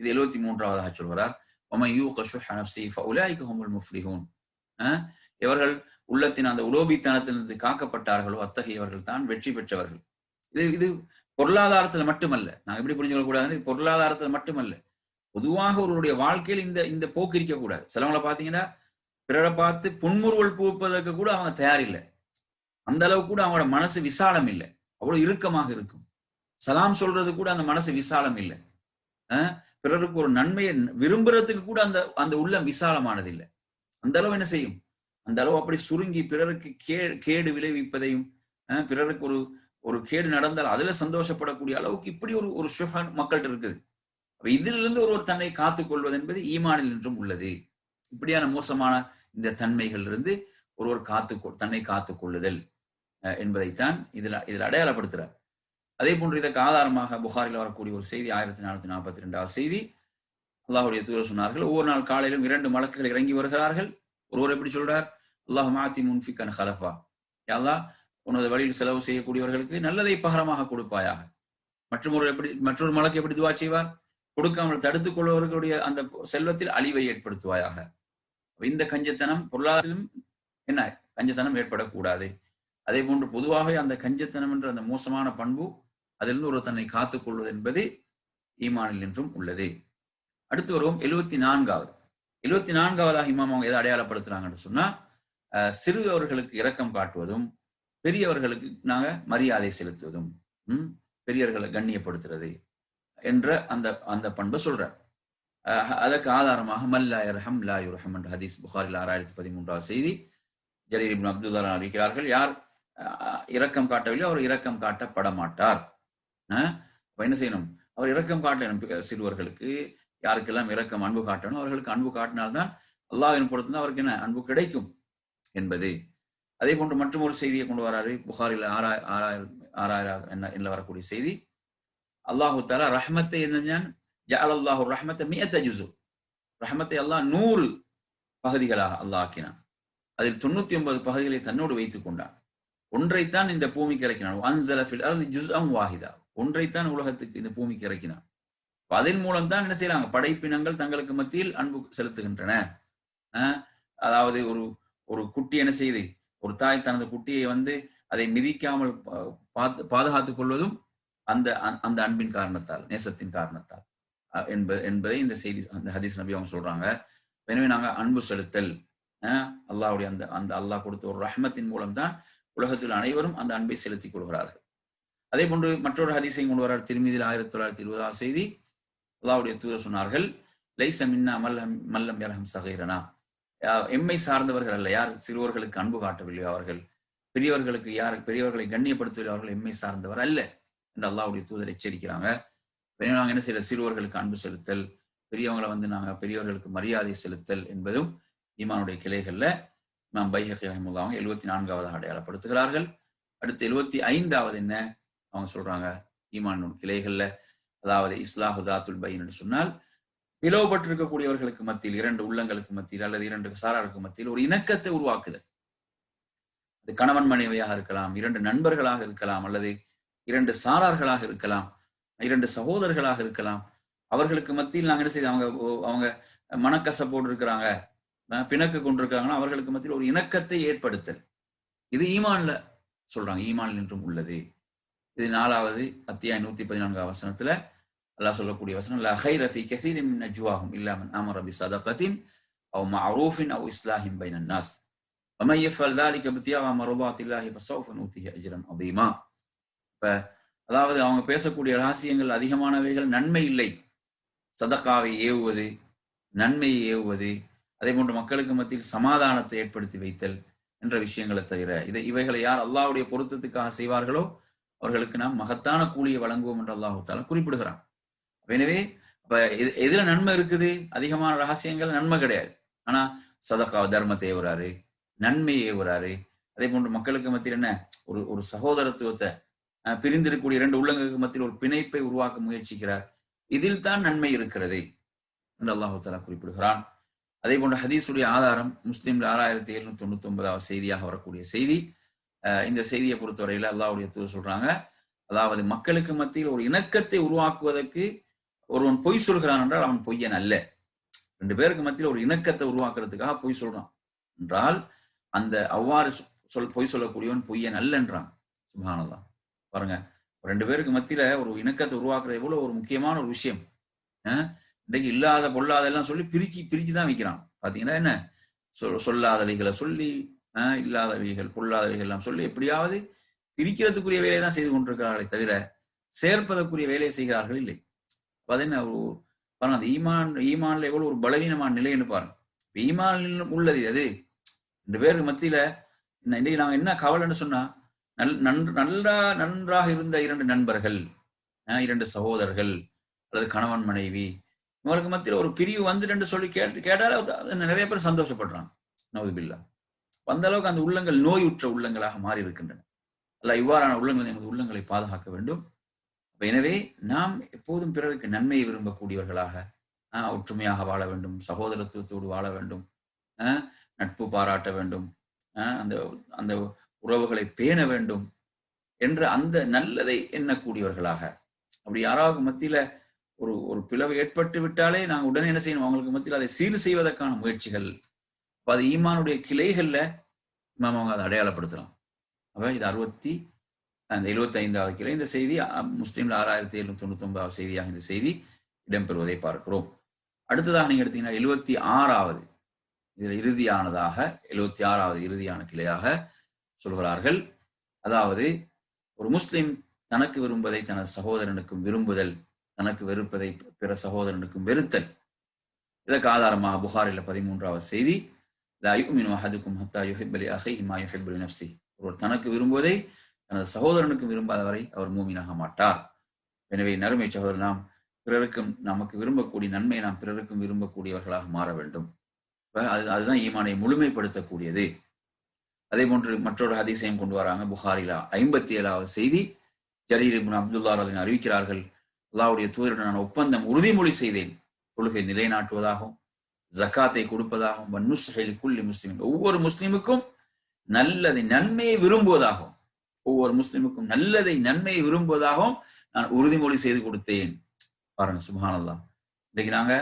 இது 73வது சொல்கிறார், எவர்கள் உள்ளத்தின் அந்த உலோபித்தனத்திலிருந்து காக்கப்பட்டார்களோ அத்தகையவர்கள் தான் வெற்றி பெற்றவர்கள். இது பொருளாதாரத்துல மட்டுமல்ல, நாங்க எப்படி புரிஞ்சுக்க கூடாதுன்னு, பொருளாதாரத்துல மட்டுமல்ல, பொதுவாக ஒருவருடைய வாழ்க்கையில் இந்த போக்கு இருக்கக்கூடாது. சிலவங்களை பாத்தீங்கன்னா பிறரை பார்த்து புன்முறுவல் பூப்பதற்கு கூட அவங்க தயாரில்லை. அந்த அளவு கூட அவங்களோட மனசு விசாலம் இல்லை, அவ்வளவு இறுக்கமாக இருக்கும். சலாம் சொல்றது கூட அந்த மனசு விசாலம் இல்லை. பிறருக்கு ஒரு நன்மையை விரும்புறதுக்கு கூட அந்த உள்ளம் விசாலமானது இல்லை. அந்த அளவு என்ன செய்யும், அந்த அளவு அப்படி சுருங்கி பிறருக்கு கேடு விளைவிப்பதையும், பிறருக்கு ஒரு கேடு நடந்தால் அதுல சந்தோஷப்படக்கூடிய அளவுக்கு இப்படி ஒரு சுகன் மக்கள்கிட்ட இருக்குது. இதிலிருந்து ஒருவர் தன்னை காத்துக் கொள்வது என்பது ஈமானில் என்றும் உள்ளது. இப்படியான மோசமான இந்த தன்மைகள் இருந்து ஒருவர் தன்னை காத்துக் கொள்ளுதல் என்பதைத்தான் இதில் அடையாளப்படுத்துறார். அதே போன்று இதற்கு ஆதாரமாக புகாரில் வரக்கூடிய ஒரு செய்தி, 1442வது செய்தி, அல்லாஹுடைய தூதர் சொன்னார்கள், ஒவ்வொரு நாள் காலையிலும் 2 மலக்குகள் இறங்கி வருகிறார்கள். ஒருவர் எப்படி சொல்றார், அல்லாஹ் மாத்தி முன்ஃபிகன் ஹலஃபா, யா அல்லாஹ் உனது வழியில் செலவு செய்யக்கூடியவர்களுக்கு நல்லதை பகரமாக கொடுப்பாயாக. மற்றொரு மலக்கு எப்படி துவா செய்வார், கொடுக்காமல் தடுத்துக் கொள்பவர்களுடைய அந்த செல்வத்தில் அழிவை ஏற்படுத்துவாயாக. இந்த கஞ்சத்தனம் பொருளாதாரத்திலும் என்ன கஞ்சத்தனம் ஏற்படக்கூடாது. அதே போன்று பொதுவாக அந்த கஞ்சத்தனம் என்ற அந்த மோசமான பண்பு, அதிலிருந்து ஒரு தன்னை காத்துக் கொள்வது என்பது ஈமானில் என்றும் உள்ளது. அடுத்து வருவோம் 74வது இமாம் அவங்க எதை அடையாளப்படுத்துறாங்கன்னு சொன்னா, சிறுவர்களுக்கு இரக்கம் காட்டுவதும் பெரியவர்களுக்கு நாங்க மரியாதை செலுத்துவதும், பெரியவர்களை கண்ணியப்படுத்துறது என்ற அந்த பண்பை சொல்ற. அதற்கு ஆதாரமாக மல்லா யர்ஹம் லா யுர்ஹம் என்ற ஹதீஸ் புகாரில் 6013வது செய்தி, ஜரீர் இப்னு அப்துல்லா அறிவிக்கிறார்கள், யார் இரக்கம் காட்டவில்லை அவர் இரக்கம் காட்டப்பட மாட்டார். என்ன செய்யணும், அவர் இரக்கம் காட்டணும் சிறுவர்களுக்கு. யாருக்கெல்லாம் இரக்கம் அன்பு காட்டணும் அவர்களுக்கு அன்பு காட்டினால்தான் அல்லாஹ்வின் பொறுத்து அவருக்கு என்ன அன்பு கிடைக்கும் என்பது. அதே போன்று மற்றும் ஒரு செய்தியை கொண்டு வராரு புகாரில் 6000 வரக்கூடிய செய்தி, அல்லாஹு தஆலா ரஹ்மத்தை என்ன ஜஅலல்லாஹு ரஹ்மத்த 100 ஜுஸு, ரஹ்மத்தை அல்லாஹ் 100 பகுதிகளாக அல்லாஹ் ஆக்கினான். அதில் 99 பகுதிகளை தன்னோடு வைத்துக் கொண்டான். ஒன்றைத்தான் இந்த பூமிக்கு இறக்கினான். அன்ஸல ஃபில் அர்தி ஜுஸ்அன் வாஹிதா, ஒன்றைத்தான் உலகத்துக்கு இந்த பூமிக்கு இறக்கினான். அதன் மூலம் தான் என்ன செய்யறாங்க, படைப்பினங்கள் தங்களுக்கு மத்தியில் அன்பு செலுத்துகின்றன. அதாவது ஒரு குட்டி என்ன செய்யுது, ஒரு தாய் தனது குட்டியை அதை மிதிக்காமல் பாதுகாத்துக் கொள்வதும் அந்த அன்பின் காரணத்தால், நேசத்தின் காரணத்தால் என்பதை இந்த செய்தி, அந்த ஹதீஸ் நபி அவங்க சொல்றாங்க. எனவே நாங்க அன்பு செலுத்தல், அல்லாஹ்வுடைய அந்த அல்லாஹ் கொடுத்த ஒரு ரஹ்மத்தின் மூலம் தான் உலகத்தில் அனைவரும் அந்த அன்பை செலுத்திக் கொள்கிறார்கள். அதே போன்று மற்றொரு ஹதீஸை கொண்டு வரார் திர்மிதியில் 1920வது செய்தி, அல்லாஹ்வுடைய தூதர் சொன்னார்கள், லைஸ மின்னா மல்லம் யர்ஹம் ஸகீரனா, எம்மை சார்ந்தவர்கள் அல்ல யார் சிறுவர்களுக்கு அன்பு காட்டவில்லையோ அவர்கள், பெரியவர்களை கண்ணியப்படுத்தவில்லை அவர்கள் எம்மை சார்ந்தவர் அல்ல என்று அல்லாஹ்வுடைய தூதர் எச்சரிக்கிறாங்க. நாங்க என்ன செய்யற, சிறுவர்களுக்கு அன்பு செலுத்தல், பெரியவங்களை நாங்க பெரியவர்களுக்கு மரியாதை செலுத்தல் என்பதும் ஈமானுடைய கிளைகள்ல இமாம் பைஹகி ரஹிமஹுல்லாஹ் அவங்க 74வது அடையாளப்படுத்துகிறார்கள். அடுத்து 75வது என்ன அவங்க சொல்றாங்க, ஈமானுடைய கிளைகள்ல, அதாவது இஸ்லாஹு தாத்துல் பைன் என்று சொன்னால், பிளவுபட்டிருக்கக்கூடியவர்களுக்கு மத்தியில், 2 உள்ளங்களுக்கு மத்தியில் அல்லது 2 சாராருக்கு மத்தியில் ஒரு இணக்கத்தை உருவாக்குதல். அது கணவன் மனைவியாக இருக்கலாம், 2 நண்பர்களாக இருக்கலாம், அல்லது 2 சாரார்களாக இருக்கலாம், 2 சகோதரர்களாக இருக்கலாம். அவர்களுக்கு மத்தியில் நாங்க என்ன செய்ய, அவங்க மனக்கசப்போடு இருக்கிறாங்க, பிணக்கு கொண்டிருக்கிறாங்கன்னா அவர்களுக்கு மத்தியில் ஒரு இணக்கத்தை ஏற்படுத்தல். இது ஈமான்ல சொல்றாங்க, ஈமான் என்றும் உள்ளது. இது 4வது அத்தியாயம் 114வது வசனத்துல அல்லாஹ் சொல்லக்கூடிய வசனம், லா கைர ஃபீ கஸீரின் மின் நஜ்வாஹும் இல்லா மன் அமர பிஸதகத்தின் அவ் மஅரூஃபின் அவ் இஸ்லாஹின் பைனன் நாஸ் வமன் யஃபல் ذلك ابتغاء مرضات الله فسوف نؤتيه اجرا عظيما. அதாவது அவங்க பேசக்கூடிய ரகசியங்கள் அதிகமானவைகள் நன்மை இல்லை, சதகாவை ஏவுவது, நன்மையை ஏவுவது, அதே போன்று மக்களுக்கு மத்தியில் சமாதானத்தை ஏற்படுத்தி வைத்தல் என்ற விஷயங்களை தவிர இவைகளை யார் அல்லாஹ்வுடைய பொருத்தத்துக்காக செய்வார்களோ அவர்களுக்கு நாம் மகத்தான கூலியை வழங்குவோம் என்று அல்லாஹ் தஆலா குறிப்பிடுகிறான். எனவே எதுல நன்மை இருக்குது, அதிகமான ரகசியங்கள் நன்மை கிடையாது. ஆனா சதகா தர்மத்தை ஏவுறாரு, நன்மையை ஏவுறாரு. அதே போன்று மக்களுக்கு மத்தியில் என்ன ஒரு சகோதரத்துவத்தை, பிரிந்திருக்கக்கூடிய 2 உள்ளங்களுக்கு மத்தியில் ஒரு பிணைப்பை உருவாக்க முயற்சிக்கிறார். இதில் தான் நன்மை இருக்கிறது என்று அல்லாஹ் தஆலா குறிப்பிடுகிறான். அதே போன்ற ஹதீஸுடைய ஆதாரம் முஸ்லிம்ல 6799 செய்தியாக வரக்கூடிய செய்தி. இந்த செய்தியை பொறுத்தவரையில அல்லாஹ்வுடைய தூதர் சொல்றாங்க, அதாவது மக்களுக்கு மத்தியில் ஒரு இணக்கத்தை உருவாக்குவதற்கு ஒருவன் பொய் சொல்கிறான் என்றால் அவன் பொய்யன் அல்ல. 2 பேருக்கு மத்தியில் ஒரு இணக்கத்தை உருவாக்குறதுக்காக பொய் சொல்றான் என்றால் அந்த அவ்வாறு பொய் சொல்லக்கூடியவன் பொய்யன் அல்ல என்றான். சுப்ஹானல்லாஹ். பாருங்க, 2 பேருக்கு மத்தியில ஒரு இணக்கத்தை உருவாக்குறது எவ்வளவு ஒரு முக்கியமான ஒரு விஷயம். இன்றைக்கு இல்லாத பொல்லாத எல்லாம் சொல்லி பிரிச்சு தான் வைக்கிறான். பாத்தீங்கன்னா என்ன, சொல்லாதவைகளை சொல்லி இல்லாதவைகள் பொல்லாதவைகள் எல்லாம் சொல்லி எப்படியாவது பிரிக்கிறதுக்குரிய வேலையை தான் செய்து கொண்டிருக்கிறார்களே தவிர சேர்ப்பதற்குரிய வேலையை செய்கிறார்கள் இல்லை. அது என்ன பாருங்க, அந்த ஈமான்ல எவ்வளவு ஒரு பலவீனமான நிலைன்னு பாருங்க. ஈமான் உள்ளது அது 2 பேருக்கு மத்தியில இன்னைக்கு நாங்க என்ன கவலைன்னு சொன்னா, நன்றாக இருந்த 2 நண்பர்கள், 2 சகோதரர்கள் அல்லது கணவன் மனைவி, இவங்களுக்கு மத்தியில் ஒரு பிரிவு வந்துட்டு சொல்லி கேட்டாலே நிறைய பேர் சந்தோஷப்படுறாங்க. நவுதுபில்லா. அந்த அளவுக்கு அந்த உள்ளங்கள் நோயுற்ற உள்ளங்களாக மாறி இருக்கின்றன. அல்ல இவ்வாறான உள்ளங்கள் நமது உள்ளங்களை பாதுகாக்க வேண்டும். எனவே நாம் எப்போதும் பிறருக்கு நன்மையை விரும்பக்கூடியவர்களாக ஒற்றுமையாக வாழ வேண்டும், சகோதரத்துவத்தோடு வாழ வேண்டும், நட்பு பாராட்ட வேண்டும், அந்த அந்த உறவுகளை பேண வேண்டும் என்ற அந்த நல்லதை எண்ணக்கூடியவர்களாக. அப்படி யாராவது மத்தியில ஒரு ஒரு பிளவு ஏற்பட்டு விட்டாலே நாங்கள் உடனே என்ன செய்யணும், அவங்களுக்கு மத்தியில் அதை சீர் செய்வதற்கான முயற்சிகள். அது ஈமானுடைய கிளைகள்ல அவங்க அதை அடையாளப்படுத்தலாம். அப்ப இது 75வது கிளை. இந்த செய்தி முஸ்லிம்ல 6799 செய்தியாக இந்த செய்தி இடம்பெறுவதை பார்க்கிறோம். அடுத்ததாக நீங்க எடுத்தீங்கன்னா 76வது, இதுல இறுதியானதாக 76வது இறுதியான கிளையாக சொல்கிறார்கள். அதாவது ஒரு முஸ்லிம் தனக்கு விரும்புவதை தனது சகோதரனுக்கும் விரும்புதல், தனக்கு வெறுப்பதை பிற சகோதரனுக்கும் வெறுத்தல். இதற்கு ஆதாரமாக புகாரில 13வது செய்தி, லா யுமினு அஹதுக்கும் ஹத்தா யுஹிப்ப லி அஹீஹி மா யுஹிப்பு லி நஃப்ஸி. ஒருவர் தனக்கு விரும்புவதை தனது சகோதரனுக்கும் விரும்பாதவரை அவர் மூமினாக மாட்டார். எனவே நறுமை சகோதரர், நாம் பிறருக்கும் நமக்கு விரும்பக்கூடிய நன்மையை நாம் பிறருக்கும் விரும்பக்கூடியவர்களாக மாற வேண்டும். அதுதான் ஈமானை முழுமைப்படுத்தக்கூடியது. அதே போன்று மற்றொரு ஹதீஸையும் கொண்டு வராங்க. புகாரில 57வது செய்தி, ஜரீர் இப்னு அப்துல்லா ரலியல்லாஹு அறிவிக்கிறார்கள், அல்லாஹ்வுடைய தூதருடன் நான் ஒப்பந்தம் உறுதிமொழி செய்தேன், தொழுகை நிலைநாட்டுவதாகவும் ஜக்காத்தை கொடுப்பதாகவும் வன்னுஸ்ஹி லிகுல்லி முஸ்லிமின், ஒவ்வொரு முஸ்லிமுக்கும் நல்லதை நன்மையை விரும்புவதாகவும், ஒவ்வொரு முஸ்லிமுக்கும் நல்லதை நன்மையை விரும்புவதாகவும் நான் உறுதிமொழி செய்து கொடுத்தேன். பாருங்க, சுப்ஹானல்லாஹ். இன்னைக்கு நாங்க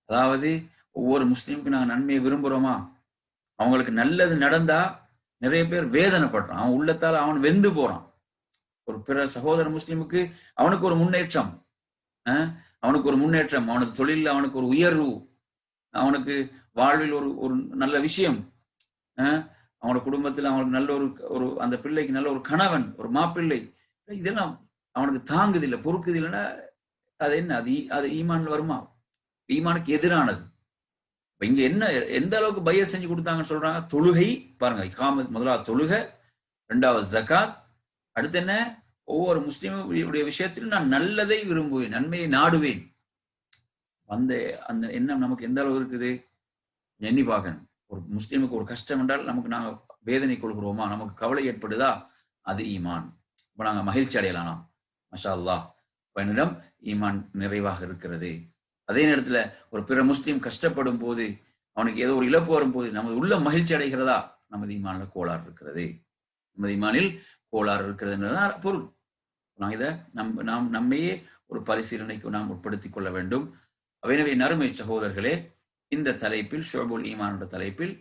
அதாவது ஒவ்வொரு முஸ்லிமுக்கும் நாங்க நன்மையை விரும்புறோமா? அவங்களுக்கு நல்லது நடந்தா நிறைய பேர் வேதனைப்படுறான், அவன் உள்ளத்தால் அவன் வெந்து போறான். ஒரு பிற சகோதர முஸ்லிமுக்கு அவனுக்கு ஒரு முன்னேற்றம், அவனது தொழில் அவனுக்கு ஒரு உயர்வு, அவனுக்கு வாழ்வில் ஒரு நல்ல விஷயம், அவனோட குடும்பத்தில் அவனுக்கு நல்ல ஒரு அந்த பிள்ளைக்கு நல்ல ஒரு கணவன், ஒரு மாப்பிள்ளை, இதெல்லாம் அவனுக்கு தாங்குது இல்லை, பொறுக்குது இல்லைன்னா அது என்ன, அது ஈமான்ல வருமா? ஈமானுக்கு எதிரானது. இங்க என்ன எந்த அளவுக்கு பைய செஞ்சு கொடுத்தாங்கன்னு சொல்றாங்க. தொழுகை பாருங்க, இகாமத் முதலாவது தொழுகை, 2வது ஜகாத், அடுத்து என்ன, ஒவ்வொரு முஸ்லிமுடைய விஷயத்திலும் நான் நல்லதை விரும்புவேன், நன்மையை நாடுவேன். அந்த அந்த எண்ணம் நமக்கு எந்த அளவு இருக்குது எண்ணி பார்க்கணும். ஒரு முஸ்லிமுக்கு ஒரு கஷ்டம் என்றால் நமக்கு நாங்க வேதனை கொள்கிறோமா, நமக்கு கவலை ஏற்படுதா, அது ஈமான். இப்ப நாங்க மகிழ்ச்சி அடையலாம், மஷா அல்லாஹ், என்னிடம் ஈமான் நிறைவாக இருக்கிறது. அதே நேரத்துல ஒரு பிற முஸ்லீம் கஷ்டப்படும் போது, அவனுக்கு ஏதோ ஒரு இழப்பு வரும்போது நமது உள்ள மகிழ்ச்சி அடைகிறதா, நமது ஈமானில் கோளாறு இருக்கிறது, நமது ஈமானில் கோளாறு இருக்கிறது என்றதான் பொருள். நாங்க இதை நாம் நம்மையே ஒரு பரிசீலனைக்கு நாம் உட்படுத்திக் கொள்ள வேண்டும். எனவே நறுமை சகோதரர்களே, இந்த தலைப்பில் ஷுஅபுல் ஈமான் என்ற தலைப்பில்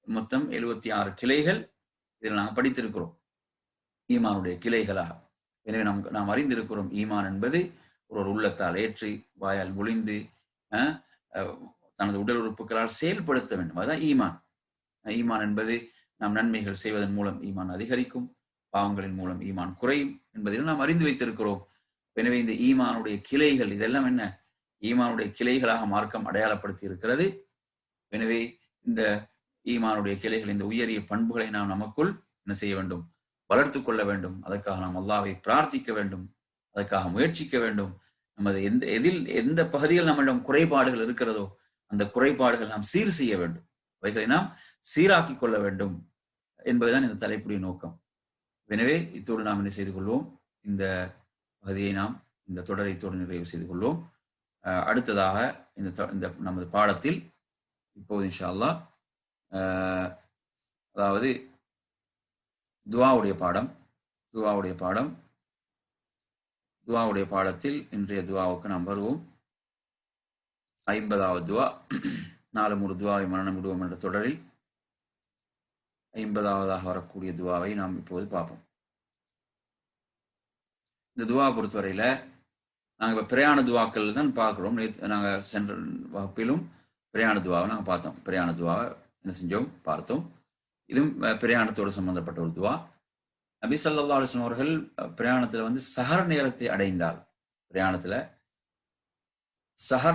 மொத்தம் 76 கிளைகள் இதில் நாங்கள் படித்திருக்கிறோம், ஈமானுடைய கிளைகளாக. எனவே நாம் அறிந்திருக்கிறோம், ஈமான் என்பது ஒரு உள்ளத்தால் ஏற்றி வாயால் மொழிந்து தனது உடல் உறுப்புகளால் செயல்படுத்த வேண்டும், அதுதான் ஈமான். ஈமான் என்பது நாம் நன்மைகள் செய்வதன் மூலம் ஈமான் அதிகரிக்கும், பாவங்களின் மூலம் ஈமான் குறையும் என்பதில் நாம் அறிந்து வைத்திருக்கிறோம். எனவே இந்த ஈமானுடைய கிளைகள் இதெல்லாம் என்ன, ஈமானுடைய கிளைகளாக மார்க்கம் அடையாளப்படுத்தி இருக்கிறது. எனவே இந்த ஈமானுடைய கிளைகள், இந்த உயரிய பண்புகளை நாம் நமக்குள் என்ன செய்ய வேண்டும், வளர்த்து கொள்ள வேண்டும். அதற்காக நாம் அல்லாஹ்வை பிரார்த்திக்க வேண்டும், அதற்காக முயற்சிக்க வேண்டும். நமது எந்த பகுதியில் நம்மிடம் குறைபாடுகள் இருக்கிறதோ அந்த குறைபாடுகள் நாம் சீர் செய்ய வேண்டும், அவைகளை நாம் சீராக்கி கொள்ள வேண்டும் என்பதுதான் இந்த தலைப்புடைய நோக்கம். எனவே இத்தோடு நாம் என்ன செய்து கொள்வோம், இந்த பகுதியை நாம் இந்த தொடரை இத்தோடு நிறைவு செய்து கொள்வோம். அடுத்ததாக இந்த நமது பாடத்தில் இப்போது இன்ஷா அல்லாஹ் அதாவது துஆவுடைய பாடத்தில் இன்றைய துஆவுக்கு நாம் வருவோம். 50வது துஆ. நாளும் ஒரு துஆவை மரணம் விடுவோம் என்ற தொடரில் 50வதாக வரக்கூடிய துஆவை நாம் இப்போது பார்ப்போம். இந்த துஆ பொறுத்தவரையில நாங்கள் இப்போ பிரயாண துவாக்கள் தான் பார்க்குறோம். நாங்கள் சென்ற வகுப்பிலும் பிரயாண துவாவை நாங்கள் பார்த்தோம். பிரயாண துவாவை என்ன செஞ்சோம், பார்த்தோம். இதுவும் பிரயாணத்தோடு சம்பந்தப்பட்ட ஒரு துவா. நபி ஸல்லல்லாஹு அலைஹி வஸல்லம் அவர்கள் பிரயாணத்தில் சஹர்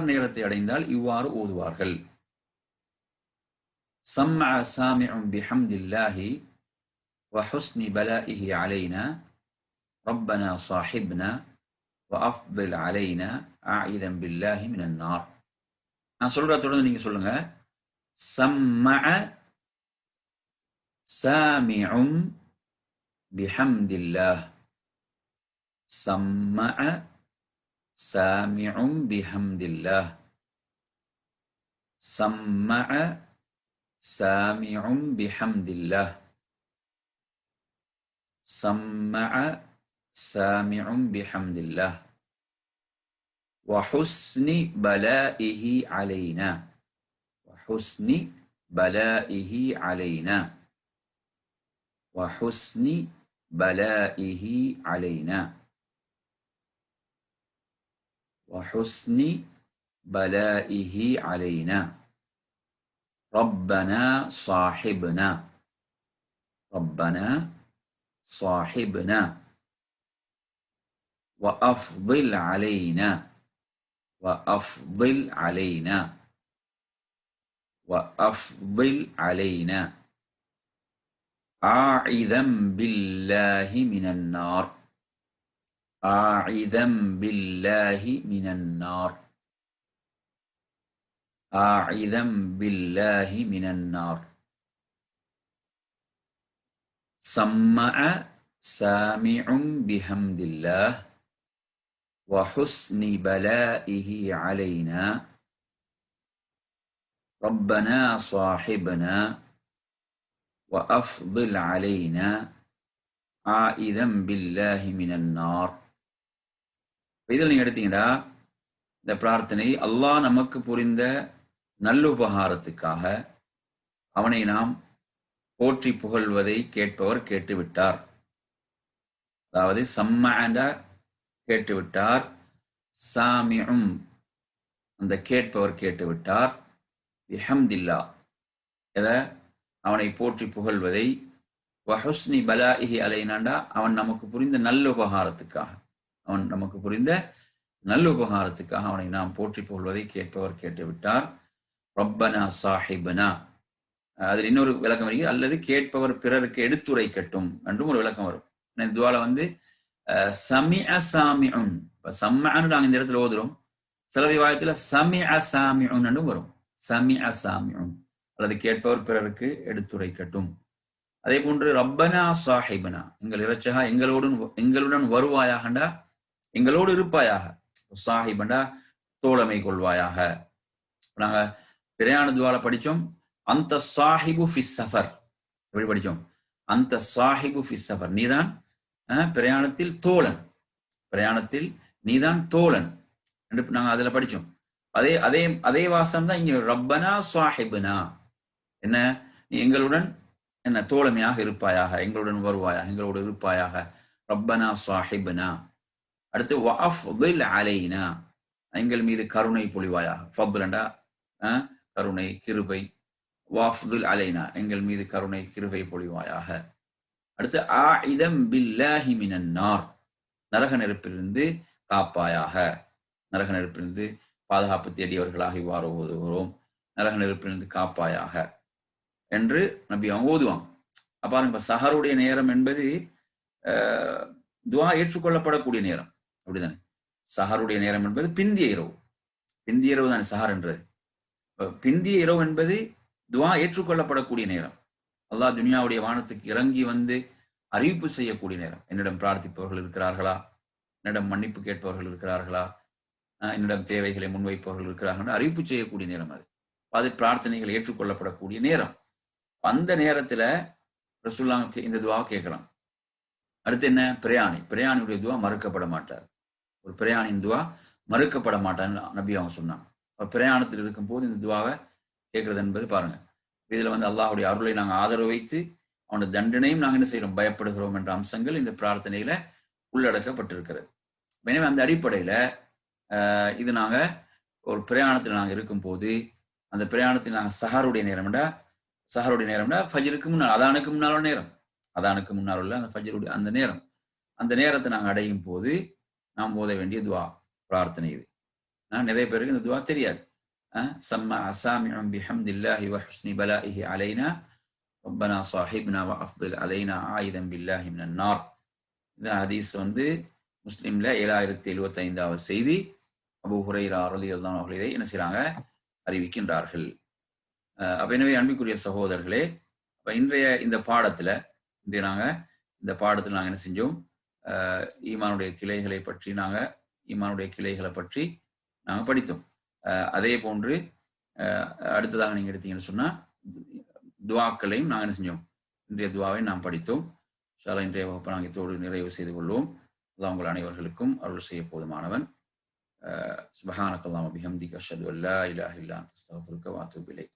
நேரத்தை அடைந்தால் இவ்வாறு ஓதுவார்கள். சம்அ சாமிஉன் பிஹம்தில்லாஹி வ ஹுஸ்னி பலாஇஹி அலைனா ரப்பனா ஸாஹிப்னா وأفضل علينا أعيذا بالله من النار. நான் சொல்ற தொடர்ந்து நீங்க சொல்லுங்க. سمع سامع بحمد الله. سمع سامع بحمد الله. سمع سامع بحمد الله. سمع سامع بحمد الله وحسن بلائه علينا. وحسن بلائه علينا. وحسن بلائه علينا. وحسن بلائه علينا. ربنا صاحبنا. ربنا صاحبنا وأفضل علينا. وأفضل علينا. وأفضل علينا أعيذا بالله من النار. أعيذا بالله من النار. أعيذا بالله من النار. سمع سامع بحمد الله وحسن بلائه علينا ربنا صاحبنا وأفضل علينا عائذا بالله من النار. இதில் நீங்க எடுத்தீங்கன்னா இந்த பிரார்த்தனை அல்லாஹ் நமக்கு புரிந்த நல்லுபகாரத்துக்காக அவனை நாம் போற்றி புகழ்வதை கேட்பவர் கேட்டுவிட்டார். அதாவது சம்மஅன கேட்டுவிட்டார், சாமிஉம் அந்த கேட்பவர் கேட்டுவிட்டார், பிஹம்தில்லா எதை அவனை போற்றி புகழ்வதை, வஹுஸ்னி பலாஇஹி அலைனாண்டா அவன் நமக்கு புரிந்த நல்லுபகாரத்துக்காக அவனை நாம் போற்றி புகழ்வதை கேட்பவர் கேட்டுவிட்டார். ரப்பனா சாஹிபனா, அதில் இன்னொரு விளக்கம் வருகிறது, அல்லது கேட்பவர் பிறருக்கு எடுத்துரைக்கட்டும் என்றும் ஒரு விளக்கம் வரும். துவால சமிஅ சாமிஉன், சம்மஅன்னு நாங்கள் இந்த இடத்துல ஓதுறோம். சில ரிவாயத்துல சமிஅ சாமிஉன் என்றும் வரும். சமிஅ சாமிஉன் அல்லது கேட்பவர் பிறருக்கு எடுத்துரைக்கட்டும். அதே போன்று ரப்பனா சாஹிபனா, எங்கள் இரட்சகா எங்களுடன் வருவாயாகண்டா எங்களோடு இருப்பாயாக. சாஹிபண்டா தோழமை கொள்வாயாக. நாங்க பிரயாண துவால படிச்சோம், அந்த சாஹிபு ஃபிஸ் சஃபர். எப்படி படிச்சோம்? அந்த சாஹிபு ஃபிஸ் சஃபர், நீதான் பிரயாணத்தில் தோழன், பிரயாணத்தில் நீதான் தோழன் என்று நாங்க அதுல படிச்சோம். அதே வாசம் தான் இங்க ரப்பனா சாஹிபனா, என்ன நீ எங்களுடன் என்ன தோழமையாக இருப்பாயாக, எங்களுடன் வருவாயாக, எங்களோடு இருப்பாயாக. ரப்பனா சாஹிபனா. அடுத்து வஅஃதில் அலைனா, எங்கள் மீது கருணை பொழிவாயாக. ஃபத்லண்டா கருணை கிருபை. வஅஃதில் அலைனா, எங்கள் மீது கருணை கிருபை பொழிவாயாக. அடுத்து ஆஇதம் பில்லாஹி மினன் நார், நரக நெருப்பிலிருந்து காப்பாயாக. நரக நெருப்பிலிருந்து பாதுகாப்பு தேடியவர்களாக இவ்வாறு ஓதுகிறோம். நரக நெருப்பிலிருந்து காப்பாயாக என்று நபி அவங்க ஓதுவாங்க. பாருங்க, சஹருடைய நேரம் என்பது துஆ ஏற்றுக்கொள்ளப்படக்கூடிய நேரம், அப்படிதானே? சஹருடைய நேரம் என்பது பிந்திய இரவு. பிந்திய இரவு தானே சஹர் என்றது. பிந்திய இரவு என்பது துஆ ஏற்றுக்கொள்ளப்படக்கூடிய நேரம். அல்லாஹ் துனியாவுடைய வானத்துக்கு இறங்கி அறிவிப்பு செய்யக்கூடிய நேரம். என்னிடம் பிரார்த்திப்பவர்கள் இருக்கிறார்களா, என்னிடம் மன்னிப்பு கேட்பவர்கள் இருக்கிறார்களா, என்னிடம் தேவைகளை முன்வைப்பவர்கள் இருக்கிறார்கள் அறிவிப்பு செய்யக்கூடிய நேரம் அது. அது பிரார்த்தனைகள் ஏற்றுக்கொள்ளப்படக்கூடிய நேரம். அந்த நேரத்துல ரசூலுல்லாஹ் இந்த துவா கேட்கலாம். அடுத்து என்ன? பிரயாணியுடைய துவா மறுக்கப்பட மாட்டார். ஒரு பிரயாணியின் துவா மறுக்கப்பட மாட்டான்னு நபி அவங்க சொன்னாங்க. பிரயாணத்தில் இருக்கும் போது இந்த துவாவை கேட்கறது என்பது பாருங்க, இதுல அல்லாஹுடைய அருளை நாங்கள் ஆதரவு வைத்து அவனுடைய தண்டனையும் நாங்கள் என்ன செய்யறோம், பயப்படுகிறோம் என்ற அம்சங்கள் இந்த பிரார்த்தனையில உள்ளடக்கப்பட்டிருக்கிறது. எனவே அந்த அடிப்படையில இது நாங்க ஒரு பிரயாணத்தில் நாங்கள் இருக்கும் போது, அந்த பிரயாணத்தில் நாங்கள் சஹருடைய நேரம்டா ஃபஜ்ருக்கு முன்னால், அதானுக்கு முன்னால நேரம், அதானுக்கு முன்னால் உள்ள அந்த ஃபஜ்ருடைய அந்த நேரம், அந்த நேரத்தை நாங்கள் அடையும் போது நாம் ஓத வேண்டிய துவா பிரார்த்தனை இது. நிறைய பேருக்கு இந்த துவா தெரியாது. சம்மா அசாமிஉம் பிஹம்தில்லாஹி வ ஹுஸ்னி பலாஇஹி அலைனா ரப்பனா ஸாஹிப்னா வ அஃதல் அலைனா ஆயிதன் பில்லாஹி மினன் நார். இந்த ஹதீஸ் முஸ்லிம்ல 7075வது செய்தி. அபூ ஹுரைரா ரலியல்லாஹு அன்ஹு இதை என்ன செய்றாங்க, அறிவிக்கின்றார்கள். எனவே அன்பிற்குரிய சகோதரர்களே, இன்றைய இந்த பாடத்துல நாங்க என்ன செஞ்சோம், ஈமானுடைய கிளைகளை பற்றி நாங்க படித்தோம். அதே போன்று அடுத்ததாக நீங்க எடுத்தீங்கன்னு சொன்னா துவாக்களையும் நாங்க என்ன செஞ்சோம், இன்றைய துவாவை நாம் படித்தோம். இன்றைய வகுப்பை நாங்கள் இதோடு நிறைவு செய்து கொள்வோம். அல்லாஹ் உங்கள் அனைவர்களுக்கும் அருள் செய்ய போதுமானவன். சுப்ஹானக்கல்லாஹு வ பிஹம்திக அஷ்ஹது அல்லா இலாஹா இல்லா அன்த அஸ்தக்ஃபிருக வ அத்தூபு இலைக்.